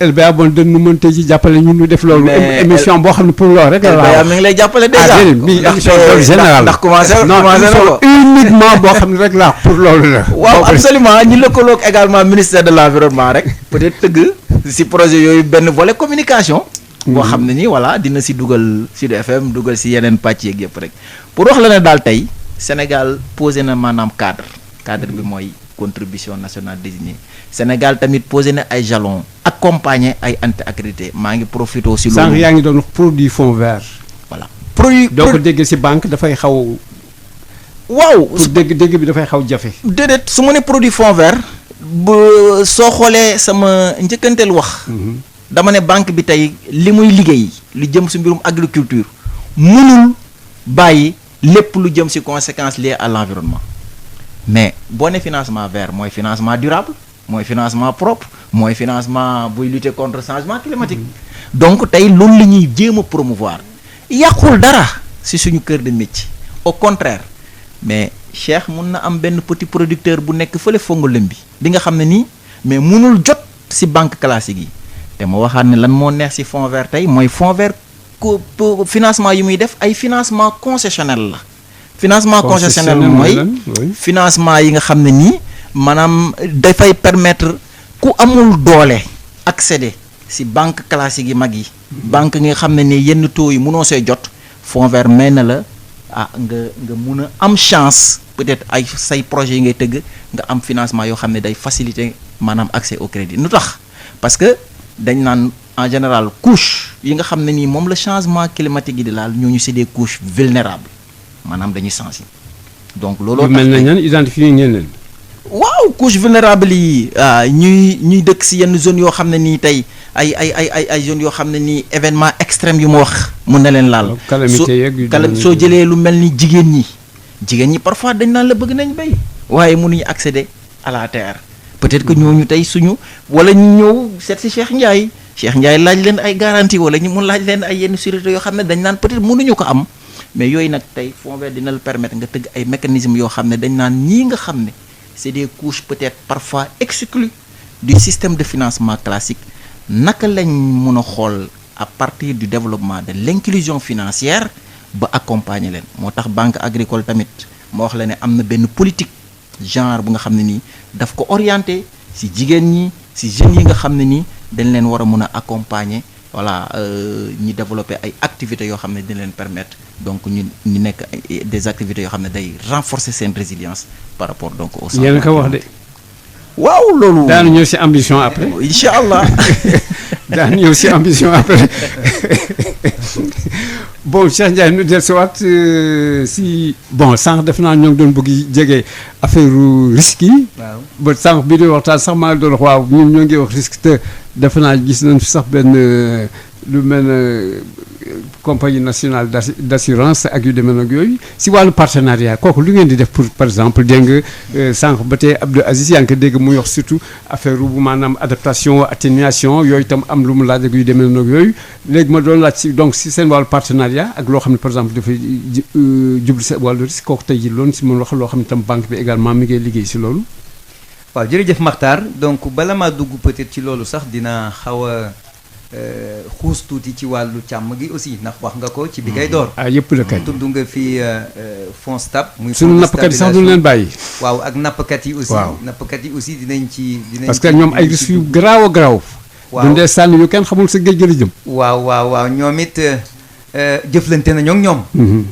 LBA bon dañu mën tey jii jàppale ñun ñu def loolu. émission boo xam ne pour loolu rek. LBA mi ngi lay jàppale déjà ndax commencé na ko uniquement boo xam ne rek la pour loolu la. waaw absolument ñu lëkkaloog également ministère de l'environnement rek peut-être tëgg si projet yooyu benn volet communication. boo xam ne ni voilà dina si dugal Sud FM dugal si yeneen pàcc yeeg yëpp rek pour wax la ne daal tey Sénégal posé na maanaam cadre bi mooy contribution nationale désignée Sénégal tamit posé na ay jalons accompagné ay entités accréditées maa ngi profité si loolu. sànq yaa ngi doon produit fonds vert. voilà produit. doo ko dégg si banque dafay xaw. waaw pour dégg bi dafay xaw jafe. déedéet su ma ne produit fonds vert. ba soo xoolee sama njëkkanteel wax. dama ne banque bi tey li muy liggéey lu jëm si mbirum agriculture mënul bàyyi lépp lu jëm si conséquences liées à l'environnement mais boo ne financement vert mooy financement durable mooy financement propre mooy financement buy lutter contre changement climatique donc tey loolu la ñuy jéem a promouvoir yàqul dara si suñu cœur de métier au contraire mais Cheikh mun na am benn petit producteur bu nekk fële Fongolembi bi nga xam ne nii mais mënul jot si banque classique yi te ma waxaat ne lan moo neex si fonds vert tey mooy fonds vert financement yi muy def ay financement concessionnel la financement concessionnel mooy financement yi nga xam ne nii maanaam dafay permettre ku amul doole accéder si banque classique yi mag yi banque nga xam ne nii yenn taux yi mënoo see jot fonds vert may na la nga mun a am chance peut-être ay say projets yi ngay tëgg nga am financement yoo xam ne day faciliter maanaam accès au crédit nu tax parce que dañ naan en général couche yi nga xam ne nii moom la changement climatique yi di laal ñooñu c'est des couches vulnérables maanaam dañuy sensible donc looloo tax mel na ñan identifier ngeen leen. waaw couche vulnérable yi ñuy dëkk si yenn zone yoo xam ne nii tey ay zones yoo xam ne nii événement extrême yu ma wax mun na leen laal. calamité yeeg soo jëlee lu mel ni jigéen ñi parfois dañ naan la bëgg nañ béy waaye mënuñu accéder à la terre peut-être que ñooñu tey suñu wala ñu ñëw seet si Cheikh Ndiaye laaj leen ay garantie wala ñu mun laaj leen ay yenn sûreté yoo xam ne dañ naan peut-être mënuñu ko am mais yooyu nag tey fonds vert dina la permettre nga tëgg ay mécanismes yoo xam ne dañ naan ñii nga xam ne c'est des couches peut-être parfois exclues du système de financement classique naka lañ mun a xool à partir du développement de l'inclusion financière ba accompagner leen moo tax banque agricole tamit moo wax la ne am na benn politique genre bu nga xam ne nii daf ko orienté ci jigéen ñi ci jeunes yi nga xam ne nii dañ leen war a mun a accompagner voilà ñi développer ay activités yoo xam ne dina leen permettre donc ñu nekk des activités yoo xam ne day renforcer seen résilience par rapport donc au yéen a ko wax de. waaw loolu. daanu ñëw ci ambition après. incha allah. daanu ñëw ci ambition après bon Cheikh Ndiaye nu dellusiwaat si bon sànq def naa ñoo ngi doon bëgg jege affaire risque yi. waaw ba sànq bi di waxtaan sax maa doon wax waaw ñun ñoo ngi wax risque te defe naa gis nañ fi sax benn lu mel ne compagnie nationale d'assurance ak yu demee nag yooyu si wàllu partenariat kooku lu ngeen di def pour par exemple dégg nga sànq ba tey Abdou Aziz yaa ngi ko dégg muy wax surtout affaire bu maanaam adaptation atténuation yooyu itam am lu mu laaj ak yu demee nag yooyu léegi ma doon laaj si donc si seen wàllu partenariat ak loo xam ne par exemple dafay jublu si wàllu risque kooku tey ji loolu si mën wax loo xam ne itam banque bi également mi ngay liggéey si loolu. waaw jërëjëf Makhtar donc bala maa dugg peut-être ci loolu sax dina xaw a xuus tuuti ci wàllu càmm gi aussi ndax wax nga ko ci bi ngay door. yëpp la kay. tudd nga fi FONSTAB. muy sunu nappkat yi sax duñu leen bàyyi. waaw ak nappkat yi aussi. waaw nappkat yi aussi dinañ ci. parce que ñoom ay risques yu garaaw a garaaw. waaw dundee sànni yu kenn xamul sa géej gi la jëm. waaw ñoom it jëflante nañoo ak ñoom.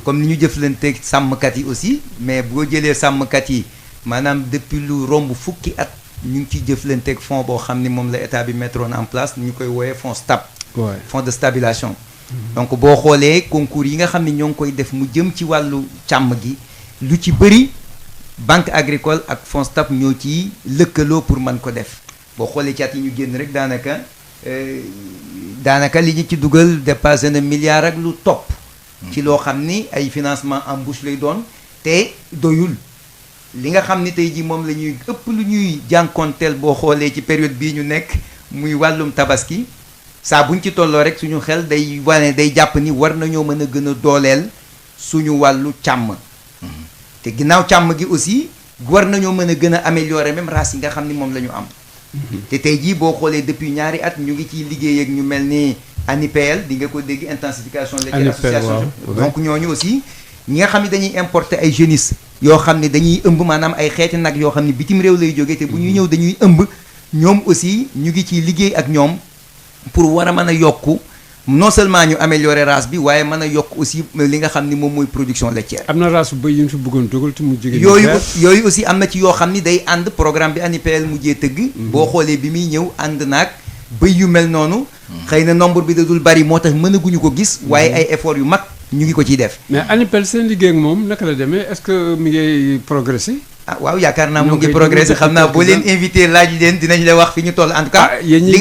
comme ni ñu jëflanteeg sàmmkat yi aussi mais boo jëlee sàmmkat yi maanaam depuis lu romb fukki at. ñu ngi ciy jëflanteeg fonds boo xam ni moom la état bi mettroon en place ñu koy wooyee fonds STAB. fonds de stabilisation. donc boo xoolee concours yi nga xam ne ñoo ngi koy def mu jëm ci wàllu càmm gi lu ci bëri banque agricole ak fonds STAB ñoo ciy lëkkaloo pour mën ko def boo xoolee ci at yi ñu génn rek daanaka li ñu ci dugal dépassé na milliard ak lu topp. ci loo xam ni ay financement embauche lay doon te doyul. li nga xam ni tey jii moom la ñuy ëpp lu ñuy jànkoonteel boo xoolee ci période bii ñu nekk muy wàllum tabaski saa buñ ci tolloo rek suñu xel day wane day jàpp ni war nañoo mën a gën a dooleel suñu wàllu càmm. te ginnaaw càmm gi aussi war nañoo mën a gën a améliorer même race yi nga xam ni moom la ñu am. te tey jii boo xoolee depuis ñaari at ñu ngi ciy liggéey ak ñu mel ni ANIPL di nga ko dégg intensification laitière association donc ñooñu aussi ñi nga xam ne dañuy importer ay jeunisses yoo xam ne dañuy ëmb maanaam ay xeeti nag yoo xam ne bitim réew lay jógee te bu ñuy ñëw dañuy ëmb ñoom aussi ñu ngi ciy liggéey ak ñoom pour war a mën a yokku non seulement ñu améliorer race bi waaye mën a yokk aussi li nga xam ni moom mooy production laitière. am na race bu bëy yu ñu fi bëggoon dugal te mu jógee. yooyu aussi am na ci yoo xam ni day ànd programme bi ANIPL mujjee tëgg. boo xoolee bi muy ñëw ànd naag bëy yu mel noonu. xëy na nombre bi da dul bari moo tax mënaguñu ko gis. waaye ay effort yu mag ñu ngi ko ciy def. mais ANIPL seen liggéey ak moom naka la demee est-ce que mi ngay progresser. waaw yaakaar naa mu ngi progresser xam naa boo leen invité laaj leen dinañ la wax fi ñu toll en tout cas. li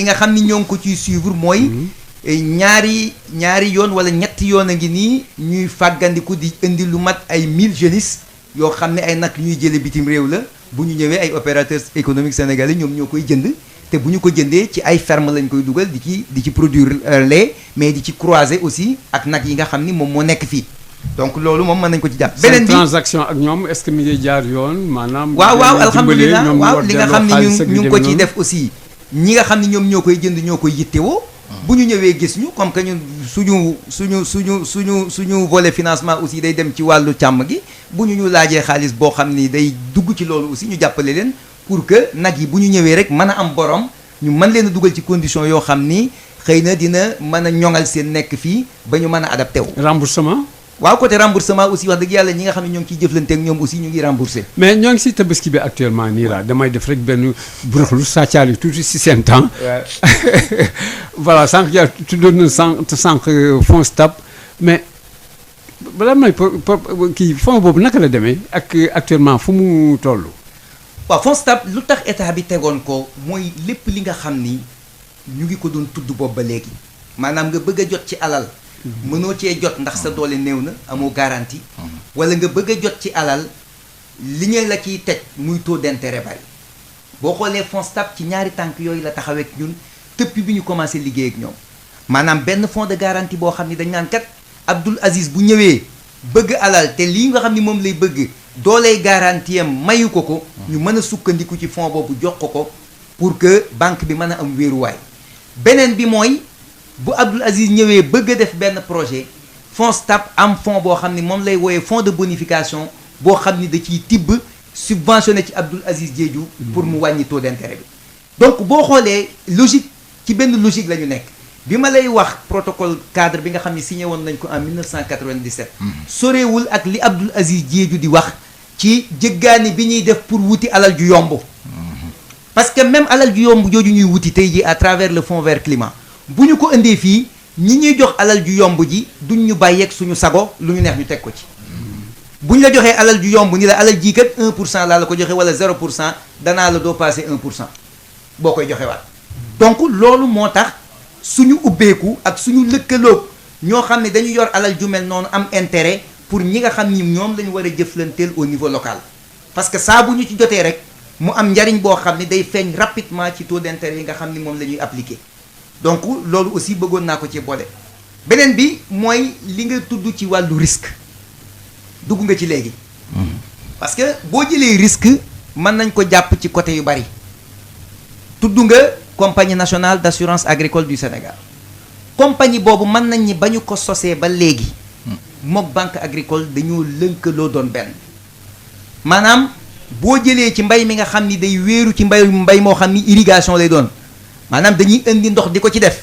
nga xam ni ñoo ngi ko ciy suivre mooy. ñaari yoon wala ñetti yoon a ngi nii ñuy fàggandiku di indi lu mat ay 1000 jeunisses yoo xam ne ay nag ñuy jële bitim réew la bu ñu ñëwee ay opérateurs économiques sénégalais ñoom ñoo koy jënd te bu ñu ko jëndee ci ay ferme lañ koy dugal di ci produire lait mais di ci croiser aussi ak nag yi nga xam ni moom moo nekk fii donc loolu moom mën nañ ko ci jàpp. beneen bi transaction ak ñoom est-ce que mi ngi jaar yoon maanaam. waaw alhamdulilah waaw li nga xam ne ñu ngi ko ciy def aussi ñi nga xam ne ñoom ñoo koy jënd ñoo koy yittewoo. bu ñu ñëwee gis ñu comme que ñun suñu volet financement aussi day dem ci wàllu càmm gi bu ñu laajee xaalis boo xam ni day dugg ci loolu aussi ñu jàppale leen pour que nag yi bu ñu ñëwee rek mën a am borom ñu mën leen a dugal ci condition yoo xam ni xëy na dina mën a ñoŋal seen nekk fii ba ñu mën a adapté wu. remboursement. waaw côté remboursement aussi wax dëgg yàlla ñi nga xam ne ñoo ngi ciy jëflante ak ñoom aussi ñu ngi remboursé. mais ñoo ngi si tabaski bi actuellement nii laa damay def rek benn buruxlu sàccaal yi tuuti si seen temps. voilà sànq yaa tuddoon na sànq fonds STAB mais balaa may kii fonds boobu naka la demee ak actuellement fu mu toll. waaw fonds STAB lu tax état bi tegoon ko mooy lépp li nga xam ni ñu ngi ko doon tudd boobu ba léegi maanaam nga bëgg a jot ci alal. mënoo cee jot ndax sa doole néew na amoo garantie. wala nga bëgg a jot ci alal li ñu la ciy teg muy taux d'intérêt bari boo xoolee fonds STAB ci ñaari tànk yooyu la taxawee ak ñun depuis bi ñu commencé liggéey ak ñoom maanaam benn fonds de garantie boo xam ni dañ naan kat Abdoul Aziz bu ñëwee bëgg alal te lii nga xam ni moom lay bëgg doolee garantie am mayu ko ñu mën a sukkandiku ci fonds boobu jox ko pour que banque bi mën a am wéeruwaay beneen bi mooy. bu Abdoul Aziz ñëwee bëgg a def benn projet fonds STAB am fonds boo xam ni moom lay wooyee fonds de bonification boo xam ni da ciy tibb subventionné ci Abdoul Aziz Diédhiou pour mu wàññi taux d'intérêt bi donc boo xoolee logique ci benn logique la ñu nekk bi ma lay wax protocole cadre bi nga xam ne signé woon nañ ko en 1997 sorewul ak li Abdoul Aziz Diédhiou di wax ci jëggaani bi ñuy def pour wuti alal ju yomb parce que même alal ju yomb jooju ñuy wuti tey ji à travers le fonds vert climat bu ñu ko indee fii ñi ñuy jox alal ju yomb ji duñ ñu bàyyeeg suñu sago lu ñu neex ñu teg ko ci bu ñu la joxee alal ju yomb ni la alal jii kat 1% laa la ko joxe wala 0% danaa la doo passé 1% boo koy joxe waat donc loolu moo tax suñu ubbeeku ak suñu lëkkaloog ñoo xam ne dañu yor alal ju mel noonu am intérêt pour ñi nga xam ni ñoom la ñu war a jëflanteel au niveau local parce que saa bu ñu ci jotee rek mu am njariñ boo xam ne day feeñ rapidement ci taux d'intérêt yi nga xam ni moom la ñuy appliquer donc loolu aussi bëggoon naa ko ci boole. beneen bi mooy li nga tudd ci wàllu risque dugg nga ci léegi. parce que boo jëlee risque mën nañ ko jàpp ci côté yu bari tudd nga compagnie nationale d'assurance agricole du Sénégal compagnie boobu mën nañ ni ba ñu ko sosee ba léegi mook banque agricole dañoo lënkaloo doon benn maanaam boo jëlee ci mbay mi nga xam ni day wéeru ci mbay moo xam ni irrigation lay doon maanaam dañuy indi ndox di ko ci def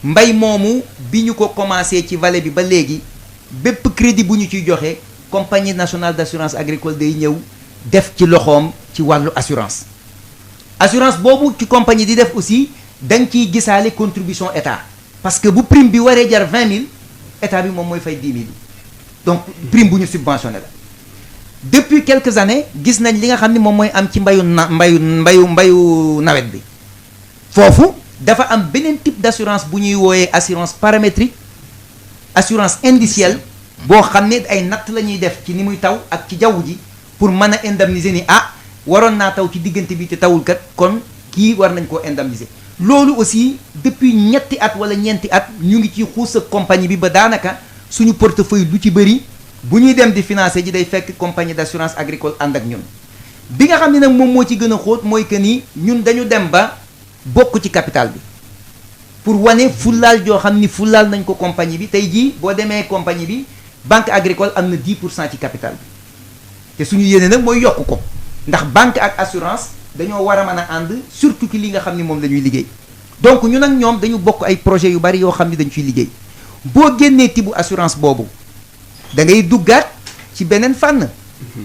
mbay moomu bi ñu ko commencé ci vallée bi ba léegi bépp crédit bu ñu ciy joxe compagnie nationale d'assurance agricole day ñëw def ci loxoom ci wàllu assurance boobu ci compagnie di def aussi da nga ciy gisaale contribution état parce que bu prime bi waree jar 20 000 état bi moom mooy fay 10 000 donc prime bu ñu subventionné la depuis quelques années gis nañ li nga xam ne moom mooy am ci mbayu nawet bi foofu dafa am beneen type d'assurance bu ñuy wooyee assurance paramétrique assurance indicielle boo xam ne ay natt la ñuy def ci ni muy taw ak ci jaww ji pour mën a indemniser ni waroon naa taw ci diggante bi te tawul kat kon kii war nañ koo indemniser loolu aussi depuis ñetti at wala ñeenti at ñu ngi ci xuus ak compagnie bi ba daanaka suñu portefeuille lu ci bëri bu ñuy dem di financer ji day fekk compagnie d'assurance agricole ànd ak ñun bi nga xam ne nag moom moo ci gën a xóot mooy que ni ñun dañu dem ba bokk ci capital bi pour wane fullaal joo xam ni fullaal nañ ko compagnie bi tey jii boo demee compagnie bi banque agricole am na 10% ci capital bi te suñu yéene nag mooy yokk ko ndax banque ak assurance dañoo war a mën a ànd surtout ki li nga xam ni moom la ñuy liggéey donc ñun ak ñoom dañu bokk ay projets yu bari yoo xam ni dañu ciy liggéey boo génnee tibu assurance boobu da ngay duggaat ci beneen fànn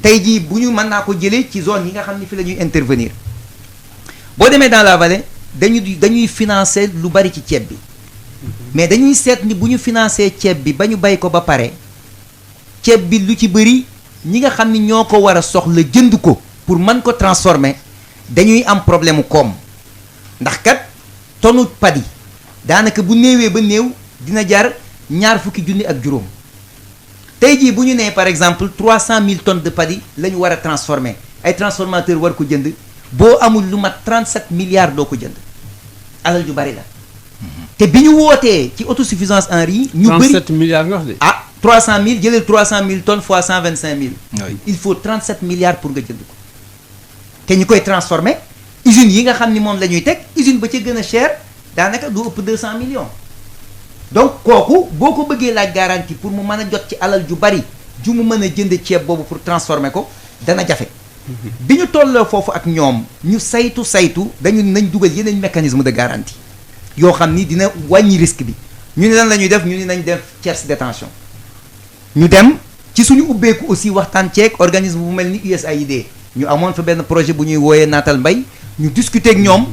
tey jii bu ñu mën naa ko jëlee ci zone yi nga xam ni fi la ñuy intervenir boo demee dans la vallée dañuy financer lu bari ci ceeb bi mais dañuy seet ni bu ñu financer ceeb bi ba ñu bay ko ba pare ceeb bi lu ci bëri ñi nga xam ni ñoo ko war a soxla jënd ko pour mën ko transformer dañuy am problème mu koom ndax kat tonu padi daanaka bu néewee ba néew dina jar ñaar fukki junni ak juróom tey jii bu ñu nee par exemple 300 000 tonnes de padi la ñu war a transformer ay transformateur war ko jënd boo amul lu mat 37 milliards doo ko jënd alal ju bari la te bi ñu wootee ci autosuffisance en riz. ñu bëri 37 milliards nga wax de. 300 000 jëleel 300 000 tonnes fois 125 000. Oui. Il faut 37 milliards pour nga jënd ko te ñu koy transformer usines yi nga xam ni moom la ñuy teg usine ba ca gën a cher daanaka du ëpp 200 millions. donc kooku boo ko bëggee laaj garantie pour mu mën a jot ci alal ju bari ju mu mën a jënd ceeb boobu pour transformer ko dana jafe. bi ñu tolloo foofu ak ñoom ñu saytu dañu nañ dugal yeneen mécanisme de garantie yoo xam ni dina wàññi risque bi ñu ne lan la ñuy def ñu ne nañ def tierce détention ñu dem ci suñu ubbeeku aussi waxtaan ceeg organisme bu mel ni USAID ñu amoon fa benn projet bu ñuy wooyee naatal mbay ñu discuter ak ñoom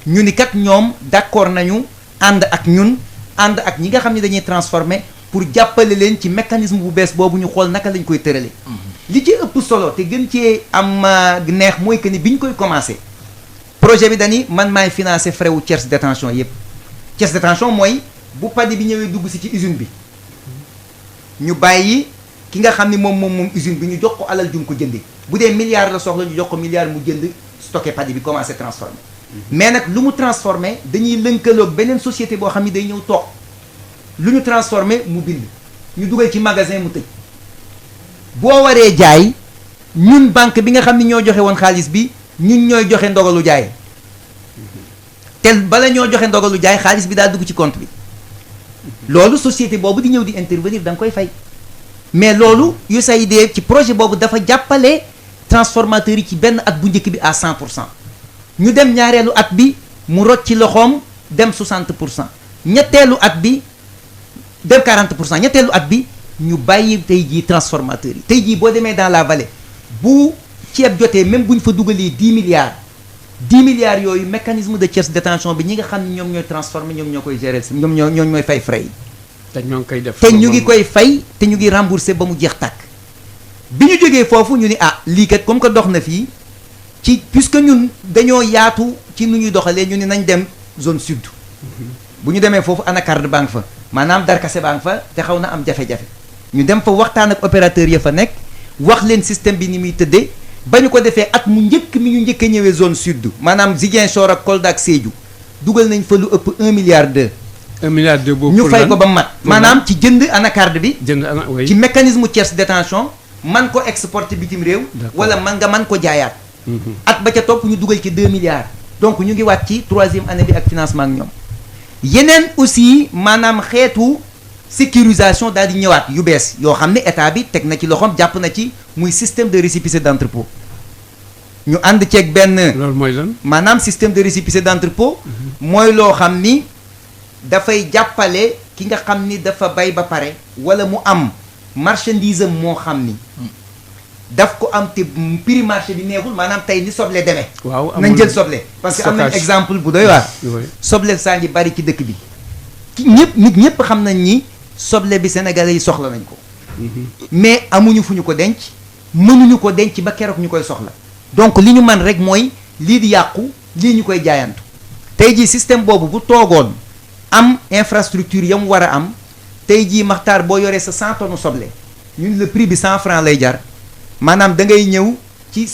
ñu ni kat ñoom d'accord nañu ànd ak ñun ànd ak ñi nga xam ne dañuy transformer pour jàppale leen ci mécanisme bu bees boobu ñu xool naka lañ koy tëralee. li ci ëpp solo te gën cee am neex mooy que ni bi ñu koy commencé projet bi dañi man maay financer frais wu tierce détention yépp tierce détention mooy bu padi bi ñëwee dugg si ci usine bi ñu bàyyi ki nga xam ni moom usine bi ñu jox ko alal ju mu ko jëndee bu dee milliard la soxla ñu jox ko milliard mu jënd stocké padi bi commencé transformer mais nag lu mu transformer dañuy lënkaloog beneen société boo xam ni day ñëw toog lu ñu transformer mu bind ñu dugal ci magasin mu tëj boo waree jaay ñun banque bi nga xam ni ñoo joxe woon xaalis bi ñun ñooy joxe ndogalu jaay te bala ñoo joxe ndogalu jaay xaalis bi daa dugg ci compte bi loolu société boobu di ñëw di intervenir da nga koy fay mais loolu USAID ci projet boobu dafa jàppale transformateurs yi ci benn at bu njëkk bi à 100% ñu dem ñaareelu at bi mu rot ci loxoom dem 60% ñetteelu at bi dem 40% ñetteelu at bi ñu bàyyi tey jii transformateurs yi tey jii boo demee dans la vallée bu ceeb jotee même bu ñu fa dugalee 10 milliards yooyu mécanisme de tierce détention bi ñi nga xam ne ñoom ñooy transformer ñoom ñoo koy gérer ñoom ñooy fay frais yi. te ñoo ngi koy def te ñu ngi koy fay te ñu ngi rembourser ba mu jeex tàkk bi ñu jógee foofu ñu ni lii kat comme que dox na fii puisque ñun dañoo yaatu ci nu ñuy doxalee ñu ni nañ dem zone sud bu ñu demee foofu anacarde baa ngi fa maanaam darkase baa ngi fa te xaw na am jafe-jafe ñu dem fa waxtaan ak opérateur ya fa nekk wax leen système bi ni muy tëddee ba ñu ko defee at mu njëkk mi ñu njëkk a ñëwee zone sud maanaam Ziguinchor ak Kolda ak Sédhiou dugal nañ fa lu ëpp 1 milliard 2. 1 milliard 2 boobu ñu fay ko ba mat maanaam ci jënd anacarde bi. oui ci mécanisme tierce détention man ko exporter bitim réew. wala man nga man ko jaayaat. at ba ca topp ñu dugal ci 2 milliards. donc ñu ngi waat ci 3e année bi ak financement ak ñoom. yeneen aussi maanaam xeetu sécurisation daal di ñëwaat yu bees yoo xam ne état bi teg na ci loxoom jàpp na ci muy système de récépissé d'entrepôt. ñu ànd ceeg benn. loolu mooy lan. maanaam système de récépissé d'entrepôt. mooy loo xam ni dafay jàppale ki nga xam ni dafa bay ba pare wala mu am marchandise am moo xam ni daf ko am te prix marché bi neexul maanaam tey ni soble demee. waaw nañ jël soble. parce que am nañ exemple bu doy waar. soble saa ngi bari ci dëkk bi. nit ñëpp xam nañ ni soble bi sénégalais yi soxla nañ ko. mais amuñu fu ñu ko denc mënuñu ko denc ba keroog ñu koy soxla. donc li ñu man rek mooy lii di yàqu lii ñu koy jaayantu. tey jii système boobu bu toogoon am infrastructure ya mu war a am tey jii maxtaar boo yoree sa 100 tonnes soble ñun le prix bi 100 francs lay jar maanaam da ngay ñëw ci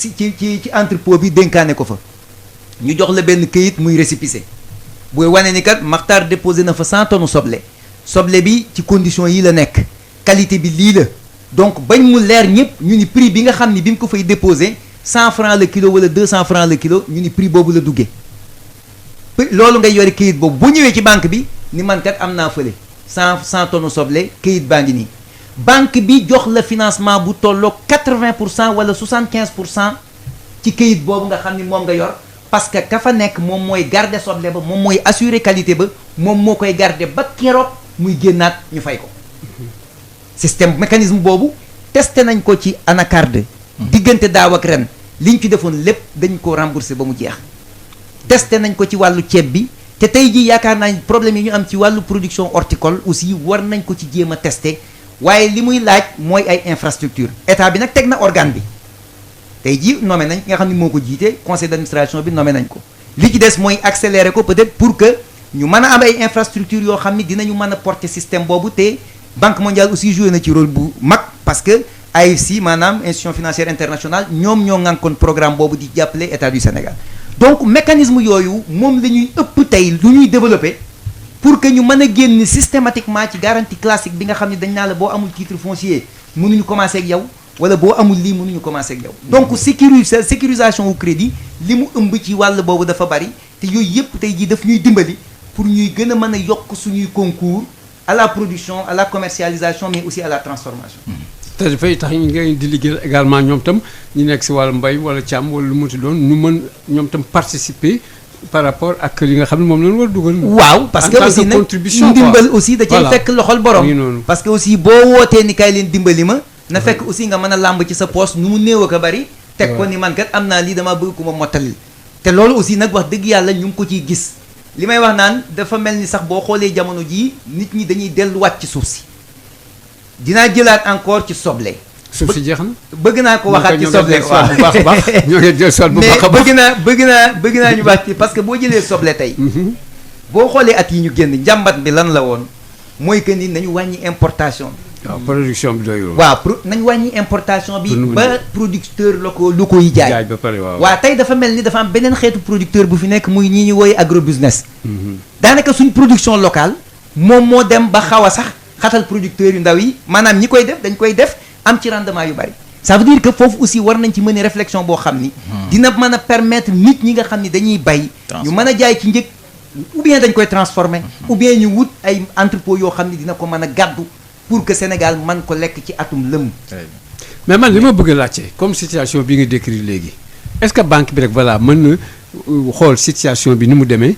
entrepôt bi dénkaane ko fa ñu jox la benn këyit muy récépissé booy wane ni kat maxtaar déposé na fa 100 tonnes soble bi ci condition yi la nekk qualité bi lii la donc bañ mu leer ñëpp ñu ni prix bi nga xam ni bi mu ko fay déposé 100 francs le kilo wala 200 francs le kilo ñu ni prix boobu la duggee loolu ngay yore këyit boobu bu ñëwee ci banque bi ni man kat am naa fële 100 tonnes soble këyit baa ngi nii banque bi jox la financement bu tolloo 80% wala 75% ci këyit boobu nga xam ni moom nga yor parce que ka fa nekk moom mooy garder soble ba moom mooy assurer qualité ba moom moo koy garder ba keroog muy génnaat ñu fay ko système mécanisme boobu testé nañ ko ci anacarde diggante daaw ak ren liñ ci defoon lépp dañ ko remboursé ba mu jeex testé nañ ko ci wàllu ceeb bi te tey jii yaakaar naa problème yi ñu am ci wàllu production horticole aussi war nañ ko ci jéem a testé waaye li muy laaj mooy ay infrastructure état bi nag teg na organe bi tey jii nommé nañ ki nga xam ne moo ko jiite conseil d'administration bi nommé nañ ko li ci des mooy accélérer ko peut-être pour que ñu mën a am ay infrastructure yoo xam ne dinañu mën a porter système boobu te Banque mondiale aussi joué na ci rôle bu mag parce que AFC maanaam institution financière internationale ñoom ñoo ŋànkoon programme boobu di jàppale état du Sénégal donc mécanisme yooyu moom la ñuy ëpp tey lu ñuy développer pour que ñu mën a génn systématiquement ci garantie classique bi nga xam ne dañ naa la boo amul titre foncier mënuñu commencer ak yow wala boo amul lii mënuñu commencer ak yow donc sécurisation au crédit li mu ëmb ci wàll boobu dafa bari te yooyu yëpp tey jii daf ñuy dimbali pour ñuy gën a mën a yokk suñuy concours à la production à la commercialisation mais aussi à la transformation. te dafay tax ñu ngay di liggéeyal également ñoom tam ñu nekk si wàllu mbay wala càmm wala lu mu ti doon ñu mën ñoom tam participer par rapport ak li nga xam ne moom la ñu war a dugal. waaw parce que aussi nag ndimbal aussi da cay fekk loxol borom. parce que aussi boo wootee ni kay leen dimbali ma. na fekk aussi nga mën a làmb ci sa poche nu mu néew ak a bari. teg ko ni man kat am naa lii damaa bëgg ku ma mottalil. te loolu aussi nag wax dëgg yàlla ñu ngi ko ciy gis li may wax naan dafa mel ni sax boo xoolee jamono jii nit ñi dañuy delluwaat ci suuf si. dinaa jëlaat encore ci soble. suuf si jeex na. bëgg naa ko waxaat ci soble waaw bu baax a baax ñoo ngi jël sol bu baax a baax mais bëgg naa ñu wax ci parce que boo jëlee soble tey. boo xoolee at yi ñu génn njàmbat bi lan la woon mooy que ni nañu wàññi importation bi. waaw production bi doyul. waaw nañu wàññi importation bi. ba producteur locaux yi jaay. ba pare waaw. waaw tey dafa mel ni dafa am beneen xeetu producteur bu fi nekk muy ñi ñu woy agrobusiness. daanaka suñ production locale moom moo dem ba xaw a sax. xatal producteurs yu ndaw yi maanaam ñi koy def dañ koy def am ci rendement yu bari ça veut dire que foofu aussi war nañ ci mën a réflexion boo xam ni dina mën a permettre nit ñi nga xam ni dañuy bay ñu mën a jaay ci njëg ou bien dañ koy transformer ou bien ñu wut ay entrepôt yoo xam ni dina ko mën a gàddu pour que Sénégal mën ko lekk ci atum lëm mais man li ma bëgg a laajte comme situation bi nga décrit léegi est-ce que banque bi rek voilà mën na xool situation bi ni mu demee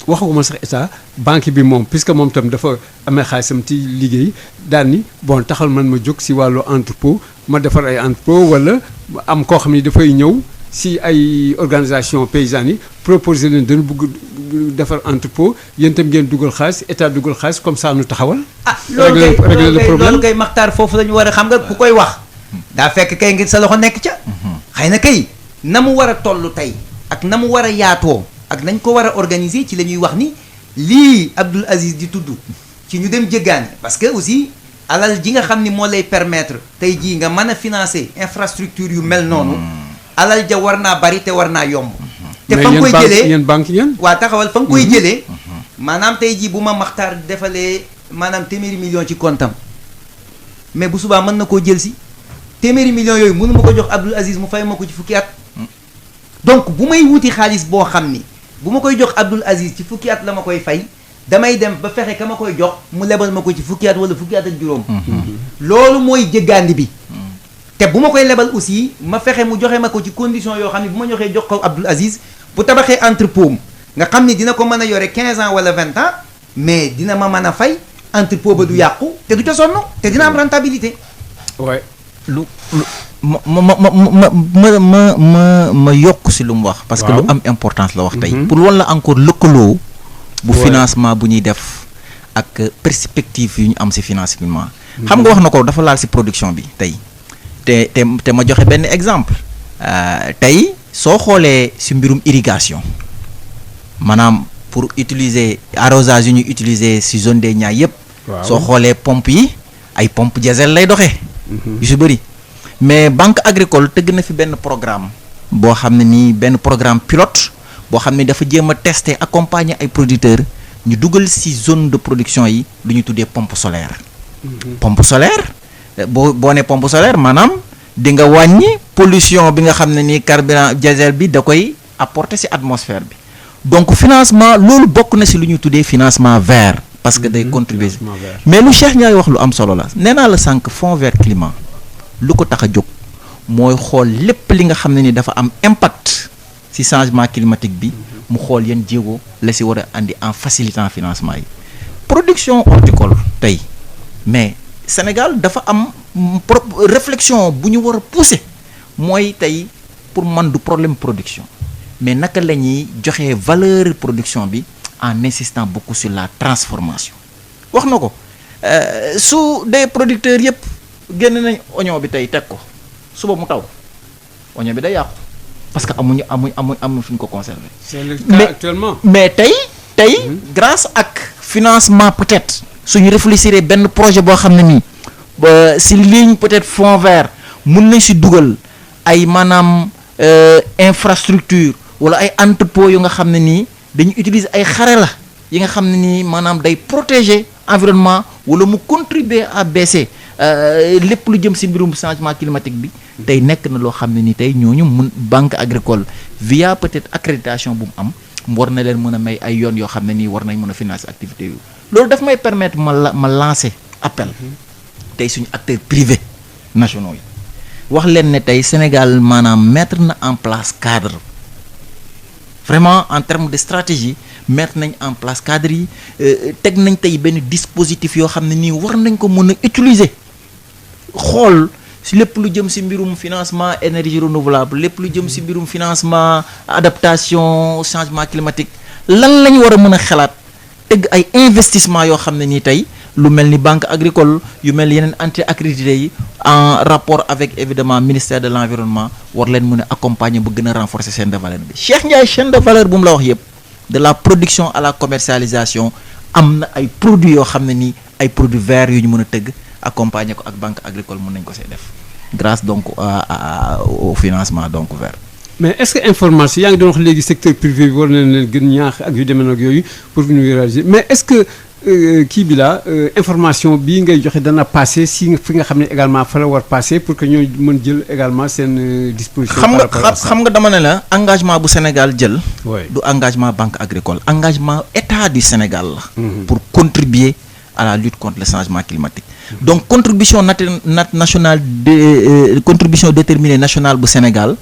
waxuma sax état banque bi moom puisque moom tam dafa amee xaalisam ci liggéey daal ni bon taxal man ma jóg si wàllu entrepôt ma defar ay entrepôt wala am koo xam ni dafay ñëw si ay organisation paysannes yi proposer leen dañu bëgg defar entrepôt yéen tam ngeen dugal xaalis état dugal xaalis comme ça nu taxawal. régler le problème loolu kay maxtaar foofu la ñu war a xam nga ku koy wax. daa fekk kay ngir sa loxo nekk ca. xëy na kay na mu war a toll tey ak na mu war a yaatoo. ak nañ ko war a organiser ci la ñuy wax ni lii Abdoul Aziz di tudd ci ñu dem jéggaani parce que aussi alal ji nga xam ni moo lay permettre tey jii nga mën a financer infrastructure yu mel noonu alal ja war naa bari te war naa yomb te fa nga koy jëlee yéen banque yéen waa taxawal fa nga koy jëlee maanaam tey jii bu ma Maxtaar defalee maanaam téeméeri million ci comptam mais bu subaa mën na koo jël si téeméeri millions yooyu mënu ma ko jox Abdoul Aziz mu fay ma ko ci fukki at donc bu may wuti xaalis boo xam ni bu ma koy jox Abdoul Aziz ci fukki at la ma koy fay damay dem ba fexe ka ma koy jox mu lebal ma ko ci fukki at wala fukki at ak juróom loolu mooy jéggaandi bi te bu ma koy lebal aussi ma fexe mu joxe ma ko ci condition yoo xam ne bu ma joxee jox ko Abdoul Aziz bu tabaxee entrepôt nga xam ni dina ko mën a yore 15 ans wala 20 ans mais dina ma mën a fay entrepôt ba du yàqu te du ca sonn te dina am rentabilité. ouais. ma yokk si lu mu wax. parce que lu am importance la wax tey. pour wan la encore lëkkaloo. bu financement bu ñuy def ak perspective yu ñu am si financement. xam nga wax na ko dafa laal si production bi tey. te ma joxe benn exemple. tey soo xoolee si mbirum irrigation maanaam pour utiliser arrosage yu ñu utiliser si zone des Niayes yëpp. soo xoolee pompe yi ay pompe diesel lay doxee. yu si bëri mais banque agricole tëgg na fi benn programme boo xam ne nii benn programme pilote boo xam ne dafa jéem a tester accompagner ay producteurs ñu dugal si zone de production yi lu ñu tuddee pompe solaire. pompe solaire boo ne pompe solaire maanaam di nga wàññi pollution bi nga xam ne nii carburant diesel bi da koy apporter si atmosphère bi donc financement loolu bokk na si lu ñuy tuddee financement vert. parce que day contribuer mais lu Cheikh Ndiaye wax lu am solo la nee naa la sànq fond vert climat lu ko tax a jóg mooy xool lépp li nga xam ne ni dafa am impact ci changement climatique bi mu xool yan jéego la ci war a andi en facilitant financement yi production horticole tey mais Sénégal dafa am réflexion bu ñu war a pousser mooy tey pour man du problème production mais naka la ñuy joxe valeur production bi en insistant beaucoup sur la transformation wax na ko su des producteurs yëpp génn nañ oignon bi tey teg ko suba mu taw oignon bi day yàqu parce que amuñu fi ñu ko conserver. c'est le cas actuellement. mais tey grâce ak financement peut-être suñu réfléchir benn projet boo xam ne nii si ligne peut-être fond vert mun nañ si dugal ay maanaam infrastructure wala ay entrepôt yu nga xam ne nii dañuy utiliser ay xarala yi nga xam ne nii maanaam day protéger environnement wala mu contribuer à baisser lépp lu jëm si mbirum changement climatique bi tey nekk na loo xam ne ni tey ñooñu mun banque agricole via peut-être accréditation bu mu am war na leen mën a may ay yoon yoo xam ne nii war nañ mën a financer activité yu loolu daf may permettre ma lancer appel tey suñu acteurs privés nationaux yi wax leen ne tey Sénégal maanaam mettre na en place cadre vraiment en termes de stratégie mettre nañ en place cadre yi teg nañ tey benn dispositif yoo xam ne nii war nañ ko mën a utiliser xool si lépp lu jëm si mbirum financement énergie renouvelable lépp lu jëm si mbirum financement adaptation changement climatique lan lañ war a mën a xalaat teg ay investissement yoo xam ne nii tey lu mel ni banque agricole yu mel ni yeneen entité accrédité yi en rapport avec évidemment ministère de l'environnement war leen mën a accompagner ba gën a renforcer chaîne de valeur bi Cheikh Ndiaye chaîne de valeur bu mu la wax yëpp de la production à la commercialisation am na ay produits yoo xam ne nii ay produits verts yu ñu mën a tëgg accompagner ko ak banque agricole mën nañ ko see def grâce donc au financement donc vert. mais est-ce que information yaa ngi doon wax léegi secteur privé bi war nañ leen gën ñaax ak yu demee nag yooyu pour ñu réaliser mais est-ce que kii bi la information bii ngay joxe dana passer si fi nga xam ne également fa la war passer pour que ñoo mën jël également seen disposition. xam nga dama ne la engagement bu Sénégal jël. du engagement banque agricole engagement état du Sénégal la. pour contribuer à la lutte contre le changement climatique. donc contribution nationale contribution déterminée nationale bu Sénégal.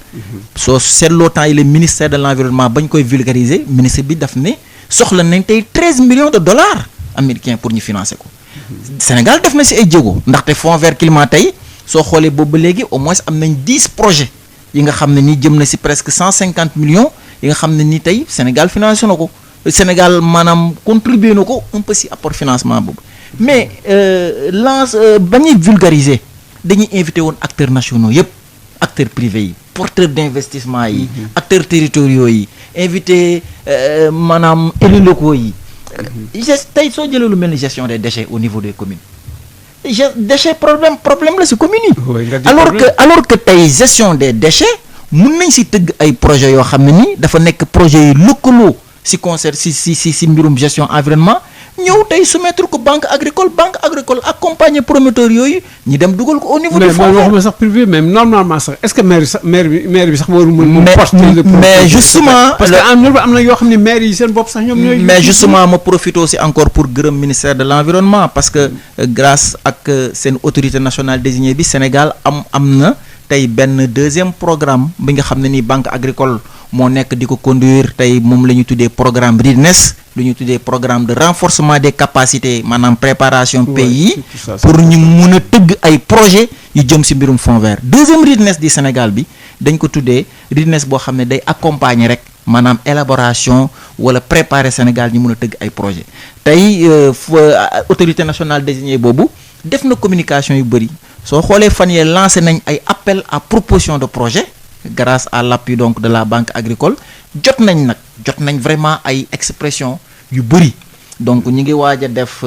soo seetloo temps yi le ministère de l'environnement bañ koy vulgariser ministre bi daf ne soxla nañ tey 13 millions de dollars américains pour ñu financer ko. Sénégal def na si ay jéego ndaxte fonds vert climat tey soo xoolee boobu ba léegi au moins am nañ 10 projets yi nga xam ne nii jëm na si presque 150 millions yi nga xam ne nii tey Sénégal financé na ko Sénégal maanaam contribué na ko un peu si apport financement boobu mais ba ñuy vulgariser dañuy invité woon acteurs nationaux yëpp acteurs privés yi porteurs d'investissement yi acteurs territoriaux yi invité maanaam élus locaux yi tey soo jëlee lu mel ni gestion des déchets au niveau des communes déchets problème la si communes yi. alors que tey gestion des déchets mun nañ si tëgg ay projets yoo xam ne nii dafa nekk projet yi lëkkaloo si concert si mbirum gestion environnement ñëw tey soumettre ko banque agricole accompagner promoteur yooyu ñi dem dugal ko au niveau du fonds. mais waxuma sax privé même normalement sax est-ce que maire bi sax warul mën porter le mais justement parce que am na yoo xam ne maire yi seen bopp sax ñoom ñooy. mais justement ma profité aussi encore pour gërëm ministère de l'environnement parce que grâce ak seen autorité nationale désignée bi Sénégal am na tey benn deuxième programme bi nga xam ne ni banque agricole moo nekk di ko conduire tey moom la ñu tuddee programme RIDNES lu ñu tuddee programme de renforcement des capacités maanaam préparation pays yi pour ñu mun a tëgg ay projet yu jëm ci mbirum fonds vert deuxième RIDNES du Sénégal bi dañ ko tuddee RIDNES boo xam ne day accompagner rek maanaam élaboration wala préparer Sénégal ñu mun a tëgg ay projet tey autorité nationale désignée boobu def na communication yu bëri soo xoolee fan yee lancé nañ ay appel à proposition de projet grâce à l'appui donc de la banque agricole jot nañ vraiment ay expression yu bëri donc ñu ngi waaj a def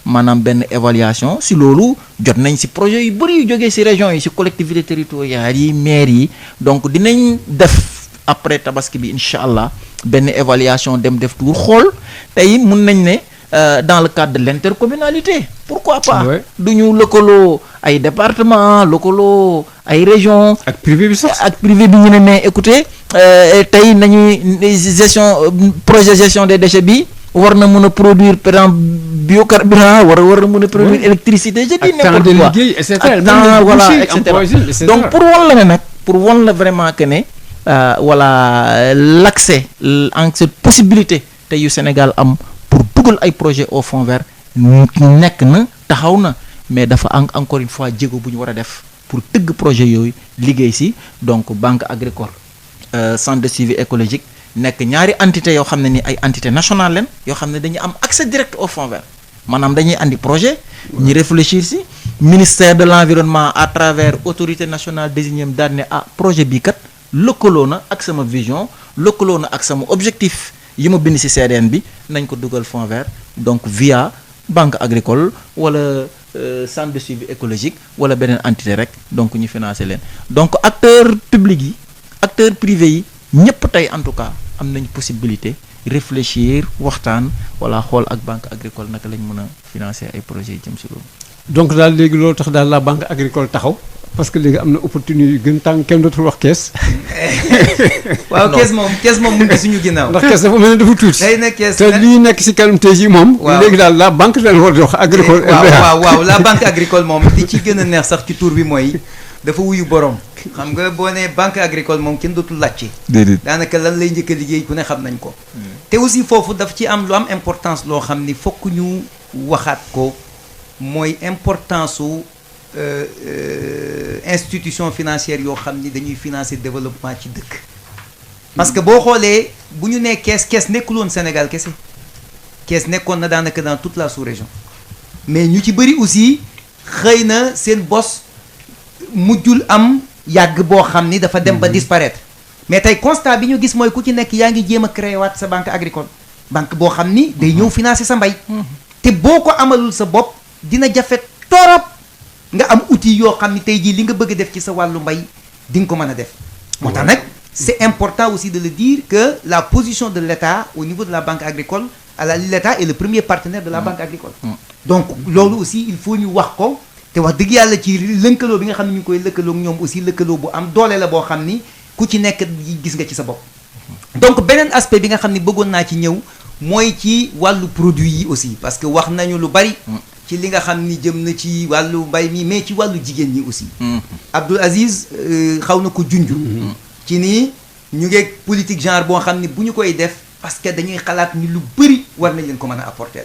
maanaam benn évaluation si loolu jot nañ si projet yu bëri yu jógee si régions yi si collectivités territoriales yi maires yi donc dinañ def après tabaski bi incha allah benn évaluation dem def tour xool tey mun nañ ne dans le cadre de l'intercommunalité pourquoi pas du ñu lëkkaloo ay département lëkkaloo ay région ak privé bi sax ak privé bi ñu ne mais écoutez tey nañuy projet gestion des déchets bi war na mën a produire par exemple biocarburant war na mën a produire électricité je dis n'importe quoi et cetera donc pour wan la ne nag pour wan la vraiment que ne voilà l'accès en cette possibilité tey yu Sénégal am pour dugal ay projet au fond vert nekk na taxaw na mais dafa encore une fois jéego bu ñu war a def pour tëgg projet yooyu liggéey si donc banque agricole centre de suivi écologique nekk ñaari entité yoo xam ne ni ay entité nationale leen yoo xam ne dañuy am accès direct au fond vert maanaam dañuy andi projet ñu réfléchir si ministère de l'environnement à travers autorité nationale désignée daal ne projet bii kat lëkkaloo na ak sama vision lëkkaloo na ak sama objectif yi ma bind ci CDN bi nañ ko dugal fond vert donc via banque agricole wala centre de suivi écologique wala beneen entité rek donc ñu financer leen donc acteurs publics yi acteurs privés yi ñëpp tey en tout cas am nañ possibilité réfléchir waxtaan wala xool ak banque agricole naka lañ mën a financer ay projets yi jëm ci loolu. donc daal léegi loolu tax daal la banque agricole taxaw parce que léegi am na opportunité yu gën tàng kenn dootul wax kees. waaw kees moom mu ngi suñu ginnaaw. ndax kees dafa mel ne dafa tuuti. day na kees te lii nekk ci kanam tey jii moom. waaw léegi daal la banque leen war di wax agricole. waaw la banque agricole moom li ci gën a neex sax ci tur bi mooy dafa wuyu borom. xam nga boo nee banque agricole moom kenn dootul laajte. déedéet daanaka lan lay njëkk a liggéey ku ne xam nañ ko. te aussi foofu daf ci am lu am importance loo xam ni fokk ñu waxaat ko mooy importance su. Institution financière yoo xam ni dañuy financer développement ci dëkk parce que boo xoolee bu ñu nee kees nekkul woon Sénégal kese kees nekkoon na daanaka dans toute la sous-région mais ñu ci bëri aussi xëy na seen bos mujjul am yàgg boo xam ni dafa dem ba disparaître mais tey constat bi ñu gis mooy ku ci nekk yaa ngi jéem a créer waat sa banque agricole banque boo xam ni day ñëw financer sa mbay te boo ko amalul sa bopp dina jafe torop nga am outil yoo xam ni tey jii li nga bëgg a def ci sa wàllu mbay di nga ko mën a def moo tax nag c'est important aussi de le dire que la position de l'État au niveau de la banque agricole l'État est le premier partenaire de la banque agricole donc loolu aussi il faut ñu wax ko te wax dëgg yàlla ci lëkkaloo bi nga xam ne ñu ngi koy lëkkaloo ñoom aussi lëkkaloo bu am doole la boo xam ni ku ci nekk gis nga ci sa bopp donc beneen aspect bi nga xam ni bëggoon naa ci ñëw mooy ci wàllu produit yi aussi parce que wax nañu lu bari ci li nga xam ni jëm na ci wàllu mbay mi mais ci wàllu jigéen ñi aussi Abdoul Aziz xaw na ko junj ci nii ñu ngeeg politique genre boo xam ni bu ñu koy def parce que dañuy xalaat ni lu bëri war nañ leen ko mën a apporter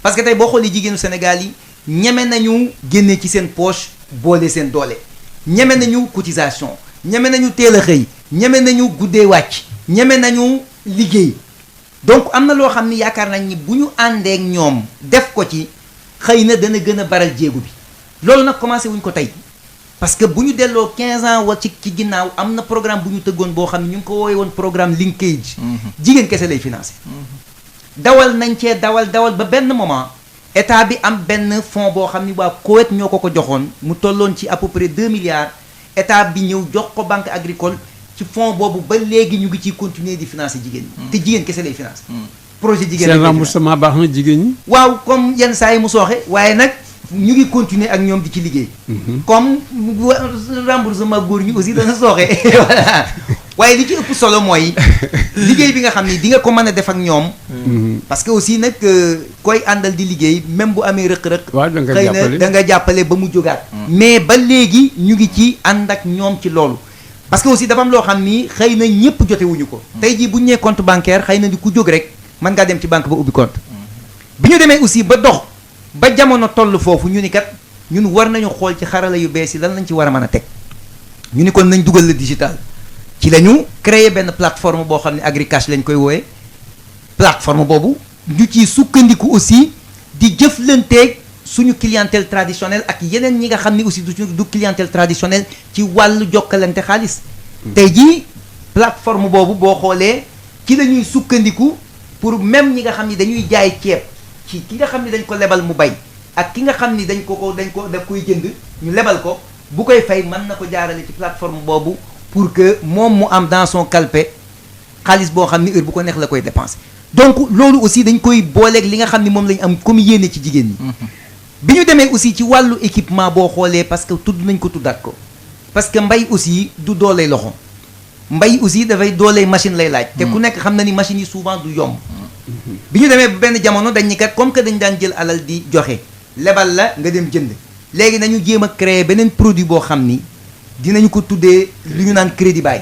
parce que tey boo xoolee jigéenu Sénégal yi ñeme nañu génnee ci seen poche boole seen doole ñeme nañu cotisation ñeme nañu teel a xëy ñeme nañu guddee wàcc ñeme nañu liggéey donc am na loo xam ni yaakaar nañ ni bu ñu àndeek ñoom def ko ci xëy na dana gën a baral jéegu bi loolu nag commencé wuñ ko tey parce que bu ñu delloo 15 ans wa ci ginnaaw am na programme bu ñu tëggoon boo xam ne ñu ngi ko woowee woon programme linkage jigéen kese lay financé dawal nañ cee dawal ba benn moment état bi am benn fonds boo xam ni waa Koweït ñoo ko joxoon mu tolloon ci à peu près 2 milliards état bi ñëw jox ko banque agricole ci fonds boobu ba léegi ñu ngi ciy continuer di financer jigéen ñi. te jigéen kese lay financer. projet jigéen seen remboursement baax na jigéen ñi. waaw comme yenn saa yi mu sooxe waaye nag ñu ngi continuer ak ñoom di ci liggéey. comme remboursement góor ñi aussi dana sooxe voilà waaye li ci ëpp solo mooy liggéey bi nga xam ni di nga ko mën a def ak ñoom. parce que aussi nag koy àndal di liggéey même bu amee rëq-rëq. waaw da nga xëy jàppale na da nga jàppale ba mu jógaat. mais ba léegi ñu ngi ci ànd ak ñoom ci loolu. parce que aussi dafa am loo xam ni xëy na ñëpp jotewuñu ko. tey jii bu ñu nee compte bancaire xëy na ni ku jóg rek mën ngaa dem ci banque ba ubbi compte. bi ñu demee aussi ba dox ba jamono toll foofu ñu ni kat ñun war nañu xool ci xarala yu bees yi lan lañ ci war a mën a teg. ñu ni kon nañ dugal le digital. ci la ñu créer benn plateforme boo xam ne Agricash lañ koy wooye plateforme boobu ñu ciy sukkandiku aussi di jëflanteeg suñu clientèle traditionnelle ak yeneen ñi nga xam ne aussi du clientèle traditionnelle ci wàllu jokkalante xaalis. tey jii plateforme boobu boo xoolee ci la ñuy sukkandiku pour même ñi nga xam ni dañuy jaay ceeb ci ki nga xam ni dañ ko lebal mu bay ak ki nga xam ni daf koy jënd ñu lebal ko bu koy fay mën na ko jaarale ci plateforme boobu pour que moom mu am dans son calpe xaalis boo xam ni heure bu ko neex la koy dépenser. donc loolu aussi dañ koy booleeg li nga xam ni moom lañ am comme yéene ci jigéen ñi. bi ñu demee aussi ci wàllu équipement boo xoolee parce que tudd nañ ko tuddaat ko parce que mbay aussi du dooley loxo mbay aussi dafay dooley machine lay laaj. te ku nekk xam na ni machines yi souvent du yomb. bi ñu demee ba benn jamono dañ ni kat comme que dañ daan jël alal di joxe lebal la nga dem jënd léegi nañu jéem a créer beneen produit boo xam ni dinañu ko tuddee lu ñu naan crédit bail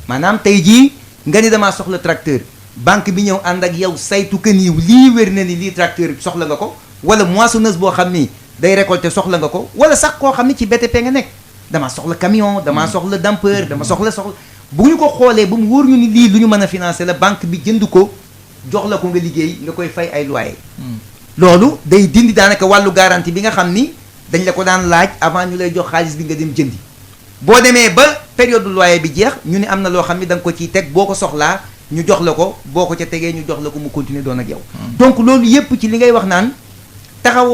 maanaam tey jii nga ni damaa soxla tracteur banque bi ñëw ànd ak yow saytu que ni lii wér na ni lii tracteur bi soxla nga ko wala moissonneuse boo xam ni day récolter soxla nga ko wala sax koo xam ni ci BTP nga nekk damaa soxla camion damaa soxla dampeur dama soxla bu ñu ko xoolee ba mu wóor ñu ni lii lu ñu mën a financer la banque bi jënd ko jox la ko nga liggéey nga koy fay ay loyer loolu day dindi daanaka wàllu garantie bi nga xam ni dañ la ko daan laaj avant ñu lay jox xaalis bi nga dem jëndi boo demee ba période loyer bi jeex ñu ne am na loo xam ni da nga ko ciy teg boo ko soxlaa ñu jox la ko boo ko ca tegee ñu jox la ko mu continuer doon ak yow donc loolu yépp ci li ngay wax naan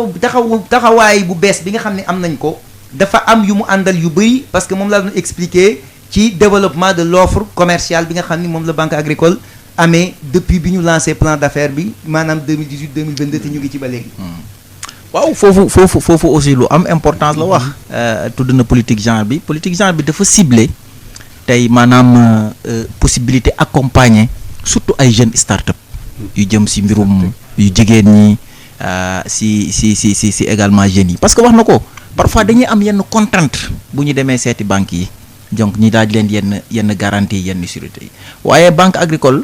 taxawaay bu bees bi nga xam ne am nañ ko dafa am yu mu àndal yu bëri parce que moom laa doon expliquer ci développement de l'offre commerciale bi nga xam ni moom la banque agricole amee depuis bi ñu lancé plan d'affaires bi maanaam 2018 2022 te ñu ngi ci ba léegi. waaw foofu aussi lu am importance la wax. tudd na politique genre bi dafa ciblé tey maanaam possibilité accompagner surtout ay jeunes start-up yu jëm si mbirum yu jigéen ñi si également jeunes yi parce que wax na ko parfois dañuy am yenn contrainte bu ñu demee seeti banques yi donc ñi daaj leen yenn garantie yenn sûreté yi waaye banque agricole.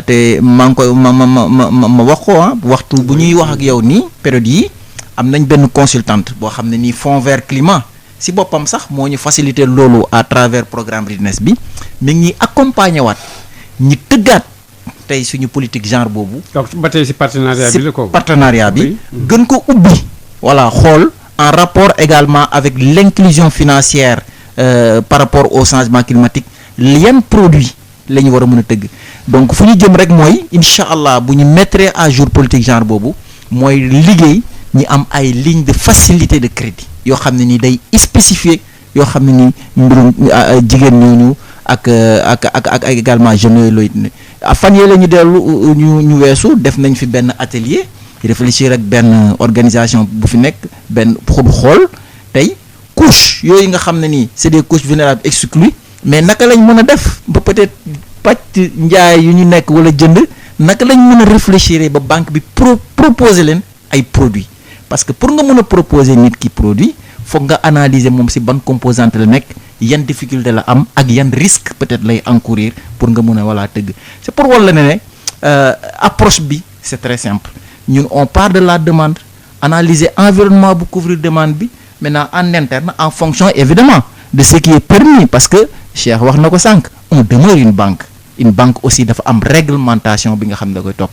te maa ngi koy ma wax ko waxtu bu ñuy wax ak yow nii période yi am nañ benn consultante boo xam ne nii Fonds Vert Climat si boppam sax moo ñu faciliter loolu à travers programme Readiness bi mi ngi ñuy accompagner waat ñi tëggaat tey suñu politique genre boobu. donc ba tey si partenariat bi la ko. partenariat bi gën ko ubbi. voilà xool en rapport également avec l'inclusion financière par rapport au changement climatique yan produit la ñu war a mën a tëgg. donc fu ñu jëm rek mooy incha allah bu ñu mettre à jour politique genre boobu mooy liggéey ñi am ay ligne de facilité de crédit yoo xam ne ni day spécifié yoo xam ne ni mbirum jigéen ñooñu ak également jeunes yooyu looy fan yee la ñu dellu ñu weesu def nañ fi benn atelier réfléchir ak benn organisation bu fi nekk benn xool tey couche yooyu nga xam ne nii c'est des couches vulnérables exclues mais naka lañ mën a def ba peut-être pàcc njaay yu ñu nekk wala jënd naka lañ mën a réfléchir ba banque bi proposer leen ay produits parce que pour nga mën a proposer nit ki produit foog nga analyser moom si ban composante la nekk yan difficulté la am ak yan risque peut-être lay encourir pour nga mën a wala tëgg c'est pour wala ne approche bi c'est très simple ñun on part de la demande analyser environnement bu couvrir demande bi maintenant en interne en fonction évidemment de ce qui est permis parce que Cheikh wax na ko sànq on demeure une banque aussi dafa am réglementation bi nga xam ne da koy topp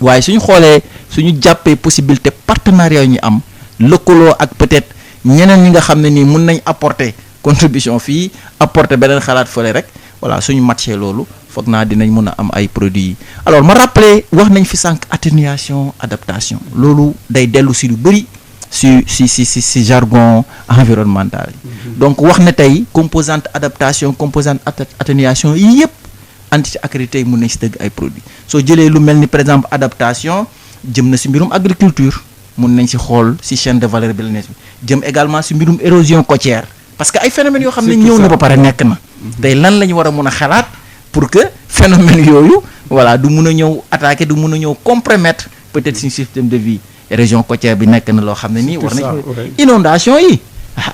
waaye suñu xoolee suñu jàppee possibilité partenariat yu ñu am lëkkaloo ak peut-être ñeneen ñi nga xam ne nii mun nañ apporter contribution fii apporter beneen xalaat fële rek voilà suñu matché loolu foog naa dinañ mën a am ay produits yi alors ma rappelé wax nañ fi sànq atténuation adaptation loolu day dellu si lu bëri si jargon environnemental yi donc wax na tey composante adaptation composante atténuation yi yëpp entité accrédité yi mun nañ si tëgg ay produits soo jëlee lu mel ni par exemple adaptation jëm na si mbirum agriculture mun nañ si xool si chaîne de valeur bi la nekk jëm également si mbirum érosion côtière parce que ay phénomènes yoo xam ne ñëw na ba pare nekk na tey lan la ñu war a mun a xalaat pour que phénomène yooyu voilà du mun a ñëw attaquer du mun a ñëw compromettre peut-être suñu système de vie région côtière bi nekk na loo xam ne nii war nañ inondation yi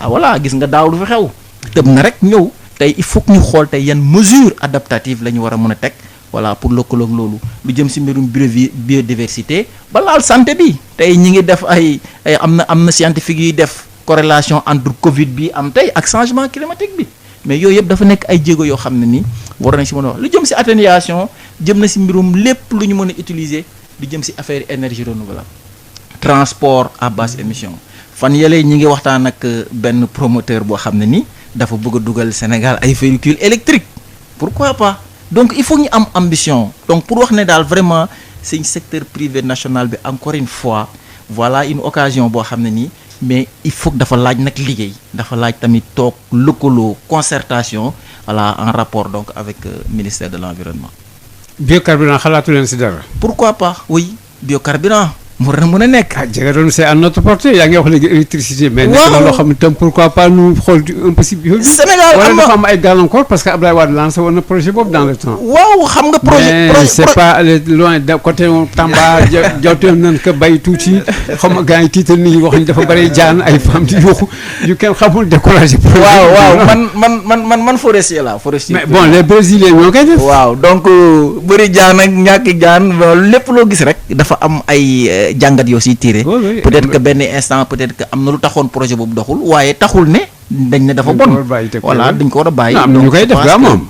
voilà gis nga daaw lu fi xew tëb na rek ñëw tey il faut que ñu xool tey yan mesures adaptatives la ñu war a mën a teg voilà pour lëkkaloog loolu lu jëm si mbirum biodiversité ba laal santé bi tey ñi ngi def ay am na scientifique yuy def corrélation entre Covid bi am tey ak changement climatique bi mais yooyu yëpp dafa nekk ay jéego yoo xam ne ni war nañ si mën a wax lu jëm si atténuation jëm na si mbirum lépp lu ñu mën a utiliser lu jëm si affaire énergie renouvelable transport à basse émission fan yële ñi ngi waxtaan ak benn promoteur boo xam ne ni dafa bëgg a dugal Sénégal ay véhicules électriques pourquoi pas donc il faut ñu am ambition donc pour wax ne daal vraiment c'est secteur privé national bi encore une fois voilà une occasion boo xam ne nii mais il faut que dafa laaj nag liggéey dafa laaj tamit toog lëkkaloo concertation voilà en rapport donc avec ministère de l'environnement. biocarburant xalaatu leen si dara. pourquoi pas oui biocarburant mu mën a nekk. jege doon c'est à notre portée yaa ngi wax léegi électricité. mais nekk na loo xam ne tam pourquoi pas ñu xool un peu si bio bi. Sénégal wala dafa am ay gàllankoor parce que Abdoulaye Wade lancé woon na projet boobu dans le temps. waaw xam nga projet mais c'est pas aller loin de côté Tamba jawteem nañ ko bay tuuti xam nga gars yi tiital nit ñi wax ni dafa bëri jaan ay femmes di yuuxu yu kenn xamul découragé. waaw man forestier la forestier. mais bon les brésiliens ñoo koy def. waaw donc bëri jaan ak ñàkk jaan lépp loo gis rek dafa am ay jàngat yoo siy tiré peut-être que benn instant peut-être que am na lu taxoon projet boobu doxul waaye taxul ne dañ ne dafa bon voilà dañ ko war a bàyyi am na ñu koy def gaa moom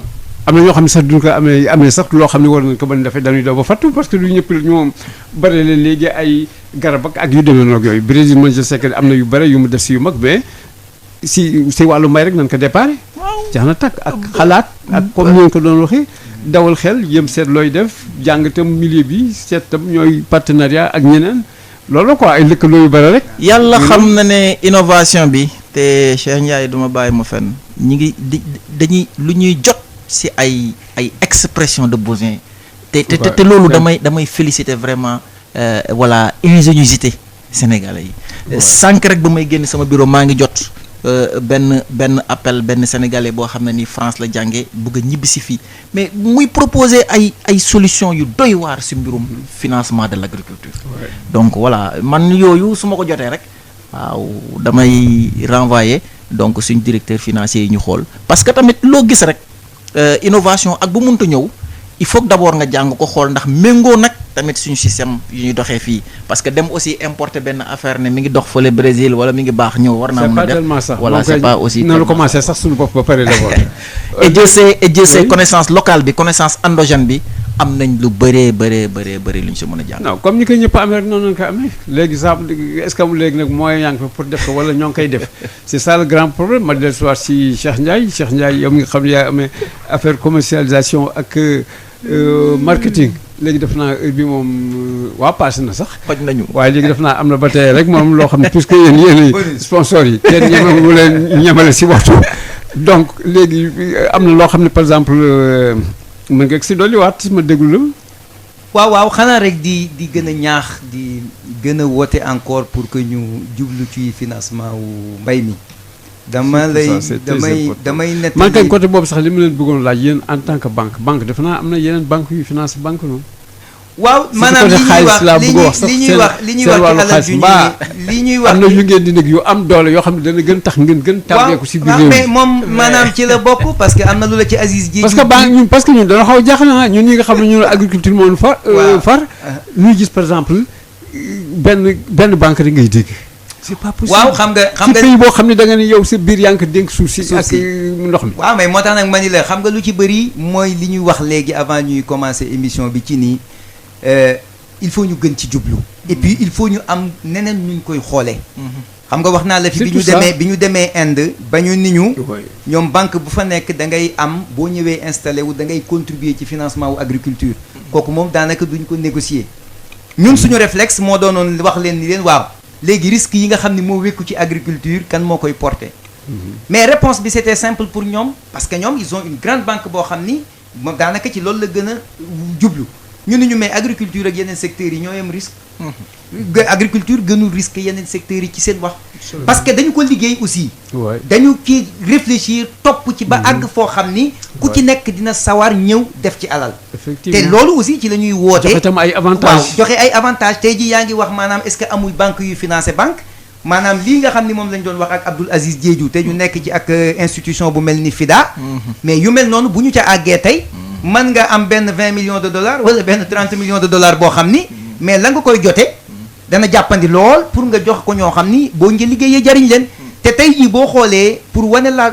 am na ñoo xam ne sax duñ ko amee sax loo xam ne war nañ ko mën defee dañuy daw ba fattu parce que du ñëpp ñoom bëri leen léegi ay garab ak yu demee noonu yooyu Brésil man je sais que am na yu bëri yu mu def si yu mag mais si wàllu mbay rek nañ ko déparé jax na takk ak xalaat ak comme ñu ko doon waxee dawal xel yëm seet looy def jàng tam milieu bi seet tam ñooy partenariat ak ñeneen loolu quoi ay lëkkaloo yu bëri rek. yàlla xam na ne innovation bi te Cheikh Ndiaye duma bàyyi ma fenn ñi ngi dañuy lu ñuy jot si ay expression de besoin te loolu damay féliciter vraiment voilà ingéniosité sénégalais yi. sànq rek ba may génn sama bureau maa ngi jot. benn appel benn sénégalais boo xam ne ni France la jànge bëgg a ñibbi si fii mais muy proposer ay solution yu doy waar si mbirum financement de l'agriculture donc voilà man yooyu su ma ko jotee rek waaw damay renvoyer donc suñ directeur financier yi ñu xool parce que tamit loo gis rek innovation ak bu mënta ñëw il faut que d'abord nga jàng ko xool ndax méngoo nag tamit suñu système yu ñuy doxee fii parce que dem aussi importer benn affaire ne mi ngi dox fële Brésil wala mi ngi baax ñëw war naa mën a def voilà c'est pas aussi na lu commencé sax suñu bopp ba pare d'abord et Dieu sait connaissance locale bi connaissance endogène bi am nañ lu bëree lu ñu si mën a jàng. non comme ni ko ñëpp amee rek noonu lañ ko amee léegi sax est-ce que léegi nag moyen yaa ngi fa pour def ko wala ñoo ngi koy def c'est ça le grand problème ma dellu si waat si Cheikh Ndiaye yow mi nga xam ne yaa amee affaire commercialisation ak marketing léegi def naa heure bi moom waa passé na sax. xoj nañu waaye léegi def naa am na ba tey rek moom loo xam ne puisque yéen sponsors yi kenn ñemewu leen ñemale si waxtu donc léegi am na loo xam ne par exemple mën nga si dolliwaat ma déglu la. waaw xanaa rek di gën a ñaax di gën a woote encore pour que ñu jublu ci financement wu mbay mi. damay nett man kay côté boobu sax li ma leen bëggoon laaj yéen en tant que banque defe naa am na yeneen banque yu finance banque noonu. waaw maanaam li ñuy wax li ñuy wax am na yu ngeen di nekk yu am doole yoo xam ne dana gën tax ngeen gën tàmbeeku si biir réew mi mais moom maanaam ci la bokk parce que am na lu la ci Aziz ji parce que ñun dana xaw a jaaxle na ñun ñi nga xam ne ñun agriculture moo far ñuy gis par exemple benn banque rek ngay dégg. c'est pas possible waaw xam nga ci pays boo xam ne da nga ne yow sa biir yaa ngi ko dénk suuf si ak ndox mi. waaw mais moo tax nag ma ni la xam nga lu ci bëri mooy li ñuy wax léegi avant ñuy commencer émission bi ci nii il faut ñu gën ci jublu. et puis il faut ñu am neneen ñu koy xoolee. xam nga wax naa la fi bi ñu demee Inde ba ñu ni ñu ñoom banque bu fa nekk da ngay am boo ñëwee installé wu da ngay contribuer ci financement wu agriculture kooku moom daanaka duñ ko négocier ñun suñu réflexe moo doonoon wax leen ni leen waaw léegi risques yi nga xam ne moo wékku ci agriculture kan moo koy porter mais réponse bi c'était simple pour ñoom parce que ñoom ils ont une grande banque boo xam ni moom daanaka ci loolu la gën a jublu ñu ni ñu mais agriculture ak yeneen secteurs yi ñoo yem risque agriculture gënul risque yeneen secteurs yi ci seen wax parce que dañu ko liggéey aussi dañu ci réfléchir topp ci ba àgg foo xam ni ku ci nekk dina sawar ñëw def ci alal te loolu aussi ci la ñuy woote joxe tam ay avantages waaw joxe ay avantages tey ji yaa ngi wax maanaam est-ce que amul banque yu financé banque maanaam lii nga xam ni moom lañ doon wax ak Abdoul Aziz Diédhiou te ñu nekk ci ak institution bu mel ni FIDA mais yu mel noonu bu ñu ca àggee tey mën nga am benn 20 millions de dollars wala benn 30 millions de dollars boo xam ni mais la nga koy jote dana jàppandi lool pour nga jox ko ñoo xam ni boo ngi liggéeyee jariñ leen te tey jii boo xoolee pour wane laa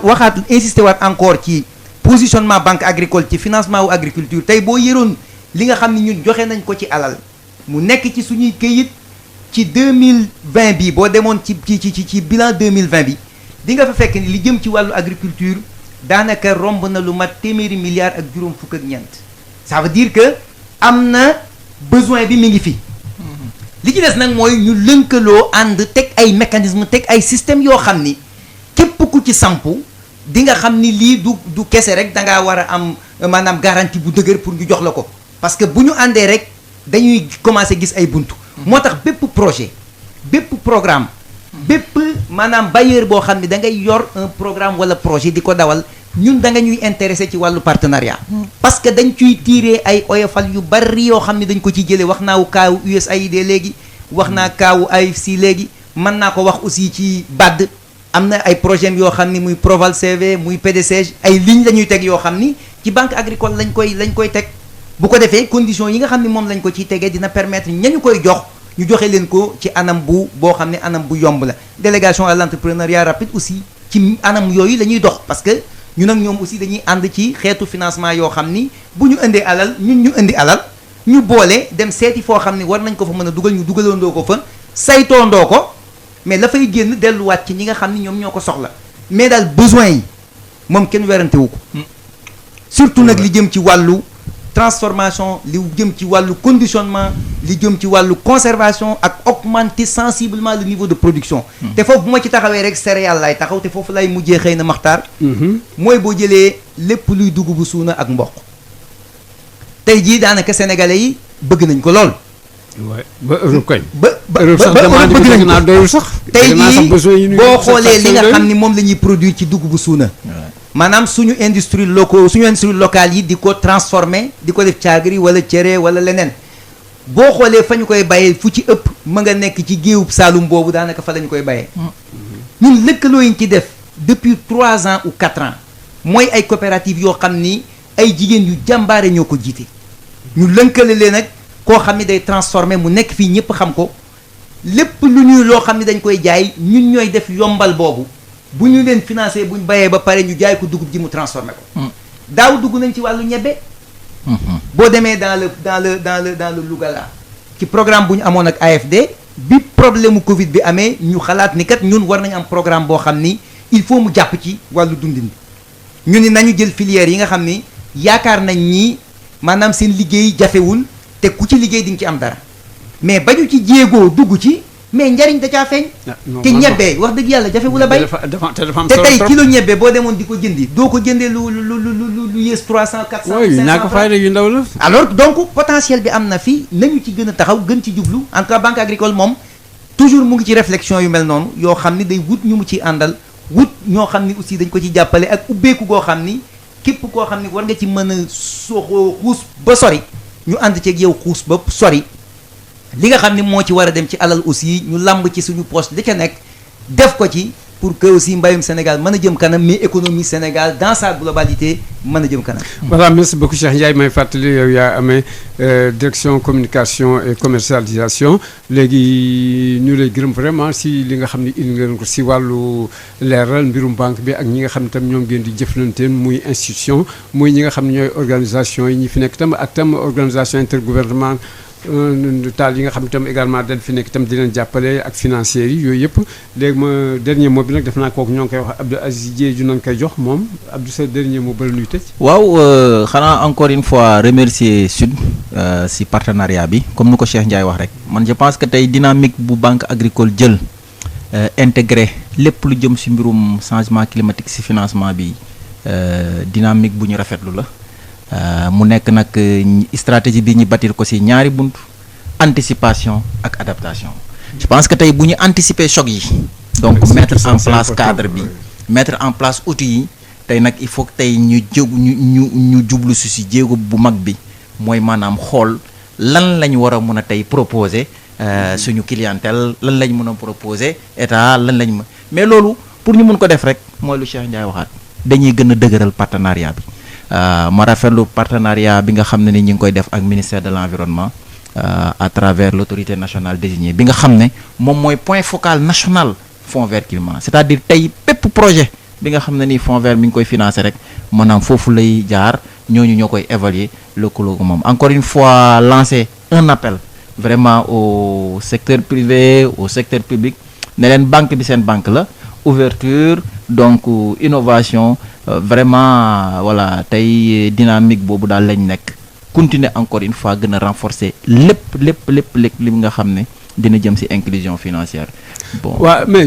waxaat insister waat encore ci positionnement banque agricole ci financement wu agriculture tey boo yëroon li nga xam ni ñun joxe nañ ko ci alal mu nekk ci suñuy këyit ci 2020 bi boo demoon ci bilan 2020 bi di nga fa fekk ni li jëm ci wàllu agriculture daanaka romb na lu mat téeméeri milliards ak juróom fukk ak ñeent ça veut dire que am na besoin bi mi ngi fi li ci des nag mooy ñu lënkaloo ànd teg ay mécanisme teg ay système yoo xam ni képp ku ci sampu di nga xam ni lii du kese rek da ngaa war a am maanaam garantie bu dëgër pour ñu jox la ko parce que bu ñu àndee rek dañuy commencer gis ay buntu moo tax bépp projet bépp programme bépp maanaam bailleur boo xam ne da ngay yor un programme wala projet di ko dawal ñun da nga ñuy intéressé ci wàllu partenariat parce que dañ ciy tirer ay oyofal yu bari yoo xam ne dañ ko ci jëlee wax naa kaawu USAID léegi wax naa kaawu AFC léegi mën naa ko wax aussi ci BAD am na ay projet yoo xam ni muy Proval CV muy PDCG ay lignes la ñuy teg yoo xam ni ci banque agricole lañ koy teg bu ko defee conditions yi nga xam ne moom lañ ko ciy tegee dina permettre ñañu koy jox ñu joxe leen ko ci anam boo xam ne anam bu yomb la délégation à l'entrepreneuriat rapide aussi ci anam yooyu la ñuy dox parce que ñun ak ñoom aussi dañuy ànd ci xeetu financement yoo xam ni bu ñu indee alal ñun ñu indi alal ñu boole dem seeti foo xam ni war nañ ko fa mën a dugal ñu dugalandoo ko fa saytoondoo ko mais la fay génn delluwaat ci ñi nga xam ni ñoom ñoo ko soxla mais daal besoin yi moom kenn werantewu ko surtout nag li jëm ci wàllu transformation li jëm ci wàllu conditionnement li jëm ci wàllu conservation ak augmenter sensiblement le niveau de production te foofu bu ma ci taxawee rek céréales lay taxaw te foofu lay mujjee xëy na maxtaar mooy boo jëlee lépp luy dugubu suuna ak mboq tey jii daanaka sénégalais yi bëgg nañ ko lool ba Europe kay ba bëgg nañ naa doyul sax tey jii boo xoolee li nga xam ni moom la ñuy produire ci dugubu suuna maanaam suñu industrie locale yi di ko transformer di ko def caagri wala cere wala leneen boo xoolee fa ñu koy bayee fu ci ëpp ma nga nekk ci géewub Saalum boobu daanaka fa la ñu koy bayee ñun lëkkaloo yi ñu ci def depuis 3 ans ou 4 ans mooy ay coopératives yoo xam ni ay jigéen yu jàmbaare ñoo ko jiite ñu lënkale leen nag koo xam ni day transformer mu nekk fii ñëpp xam ko lépp lu ñuy loo xam ni dañ koy jaay ñun ñooy def yombal boobu bu ñu leen financé bu ñu bayee ba pare ñu jaay ko dugub ji mu transformé ko daaw dugg nañ ci wàllu ñebbe boo demee dans le Louga la ci programme bu ñu amoon ak AFD bi problème mu Covid bi amee ñu xalaat ni kat ñun war nañ am programme boo xam ni il faut mu jàpp ci wàllu dundin bi ñu ni nañu jël filière yi nga xam ni yaakaar nañ ni maanaam seen liggéey jafewul te ku ci liggéey di nga ci am dara mais ba ñu ci jéegoo dugg ci mais njariñ da caa feeñ te ñebbe wax dëgg yàlla jafewul a bay te tey kilo ñebbe boo demoon di ko jëndi doo ko jëndee lu yées 300 400 500 ñaa ko fayda yu ndaw la alors donc potentiel bi am na fi nañu ci gën a taxaw gën ci jublu en tout cas banque agricole moom toujours mu ngi ci réflexion yu mel noonu yoo xam ni day wut ñu mu ciy àndal wut ñoo xam ni aussi dañ ko ci jàppale ak ubbeeku goo xam ni képp koo xam ni war nga ci mën a xuus ba sori ñu ànd ceeg yow xuus ba sori li nga xam ni moo ci war a dem ci alal aussi ñu lamb ci suñu poste li ca nekk def ko ci pour que aussi mbayum Sénégal mën a jëm kanam mais économie Sénégal dans sa globalité mën a jëm kanam. voilà merci beaucoup Cheikh Ndiaye may fàttali yow yaa amee direction communication et commercialisation léegi ñu lay gërëm vraiment si li nga xam ni indi ngeen ko si wàllu leeral mbirum banque bi ak ñi nga xam tam ñoom ngeen di jëflanteen muy institution muy ñi nga xam ne ñooy organisation yi ñi fi nekk tam ak tam organisation intergouvernementale taal yi nga xam itam également dañ fi nekk itam di leen jàppale ak financiers yi yooyu yëpp léegi ma dernier mot bi nag def naa kooku ñoo ngi koy wax Abdou Aziz Diédhiou nañ koy jox moom Abdou sa dernier mot bala nuy tëj. waaw xanaa encore une fois remercier Sud si partenariat bi comme nu ko Cheikh Ndiaye wax rek man je pense que tey dynamique bu banque agricole jël intégré lépp lu jëm si mbirum changement climatique si financement bi dynamique bu ñu rafetlu la. mu nekk nag stratégie bi ñu bâtir ko ci ñaari bunt anticipation ak adaptation je pense que tey bu ñu anticiper choc yi donc mettre en place cadre bi mettre en place outils yi tey nag il faut que tey ñu jublu si jéego bu mag bi mooy maanaam xool lan lañ war a mën a tey proposer suñu clientèle lan lañ mën a proposer état lan lañ mën mais loolu pour ñu mën ko def rek mooy lu Cheikh Ndiaye waxaat dañuy gën a dëgëral partenariat bi ma rafetlu partenariat bi nga xam ne ni ñu ngi koy def ak ministère de l'environnement à travers l'autorité nationale désignée bi nga xam ne moom mooy point focal national Fonds Vert Climat c'est-à-dire tey bépp projet bi nga xam ne ni Fonds Vert mi ngi koy financer rek maanaam foofu lay jaar ñooñu ñoo koy évaluer lëkkaloo ko moom encore une fois lancer un appel vraiment au secteur privé au secteur public ne leen banque bi seen banque la ouverture donc innovation vraiment voilà tey dynamique boobu daal lañ nekk continuer encore une fois gën a renforcer lépp li nga xam ne dina jëm ci inclusion financière bon. waaw mais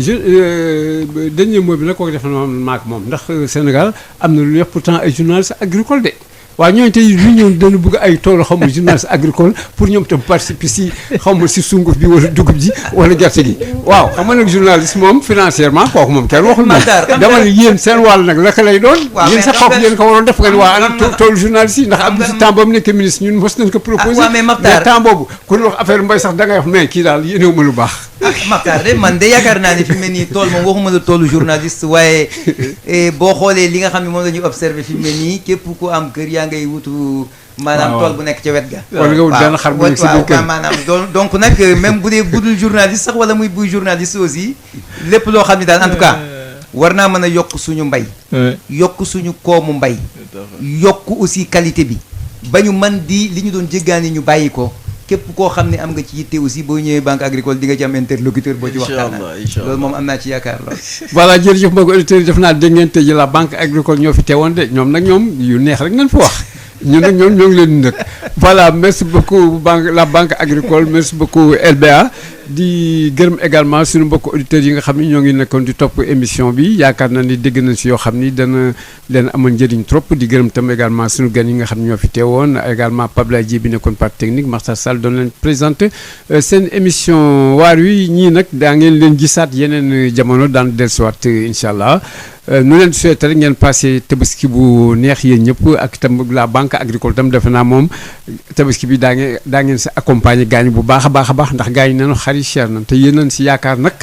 dernier mot bi nag kooku def na moom maak moom ndax Sénégal am na lu yëpp pourtant ay journalistes agricoles de. waaw ñooñu tey ñu ñëw dañu bëgg ay tool xaw ma journaliste agricole pour ñoom tam participer si xaw ma si sunguf bi wala dugub ji wala gerte gi waaw xam nga nag journaliste moom financièrement kooku moom kenn waxul moom dama ne yéen seen wàll nag la lay doon yéen sax xaw yéen ko waroon def ngeen waa ana toolu journaliste yi ndax am na si temps boobu nekk ministre ñun mos nañ ko proposé mais temps boobu ku wax affaire mbay sax da ngay wax mais kii daal yéenewu ma lu baax Makhtar de man de yaakaar naa ne fi mu ne nii tool moom waxuma la toolu journaliste waaye boo xoolee li nga xam ne moom la ñuy observé fi mu ne nii képp ku am kër yaa ngay wutu maanaam tool bu nekk ca wet ga wala nga wut benn xar bu nekk si biir kër maanaam donc nag même bu dee budul journaliste sax wala muy buy journaliste aussi lépp loo xam ne daal en tout cas war naa mën a yokk suñu mbay yokk suñu koomu mbay yokk aussi qualité bi ba ñu mën di li ñu doon jéggaani ñu bàyyi ko képp koo xam ne am nga ci yitte aussi boo ñëwee banque agricole di nga ci am interlocuteur boo ci waxtaan loolu moom am naa ci yaakaar lool voilà jërëjëf mbokki auditeurs yi def naa dégg ngeen tey ji la banque agricole ñoo fi teewoon de ñoom nag ñoom yu neex rek ngeen fi wax ñun nag ñoom ñoo ngi leen di nëkk voilà merci beaucoup la banque agricole merci beaucoup LBA di gërëm également suñu mbokk auditeurs yi nga xam ni ñoo ngi nekkoon di topp émission bi yaakaar naa ni dégg nañ si yoo xam ni dana leen amal njëriñ trop di gërëm tam également suñu gan yi nga xam ne ñoo fi teewoon également Pablaye Dieye bi nekkoon partie technique Makhtar Sall doon leen présenté seen émission waar wi ñii nag daa ngeen leen gisaat yeneen jamono daan dellusiwaat incha allah nu leen souhaité rek ngeen passé tabaski bu neex yéen ñëpp ak itam la banque agricole tam defe naa moom tabaski bi daa ngeen si accompagner gaañ bu baax a baax ndax gaañ nañu xar yi cher na te yéen nañ si yaakaar nag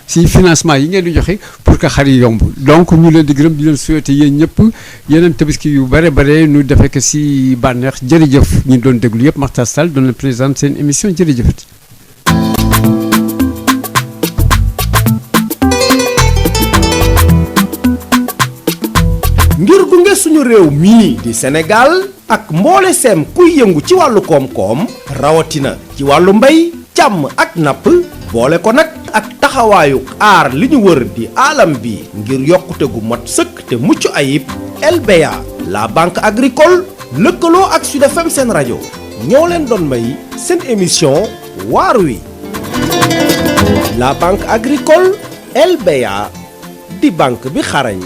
si financement yi ngeen di joxe pour que xar yi yomb donc ñu leen di gërëm di leen souhaité yéen ñëpp yeneen tabaski yu bare nu defee ko si bànneex jërëjëf ñu doon déglu yëpp Makhtar Sall doon leen présenter seen émission jërëjëf. ngir gunge suñu réew mii di Sénégal ak mboole seem kuy yëngu ci wàllu koom-koom rawatina ci wàllu mbay càmm ak napp boole ko nag ak taxawaayu aar li ñu wër di alam bi ngir yokkute gu mat sëkk te mucc ayib LBA la banque agricole lëkkaloo ak Sud FM seen rajo ñoo leen doon may seen émission waar wi la banque agricole LBA di banque bi xarañ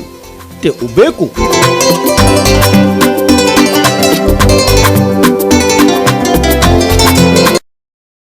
te ubbeeku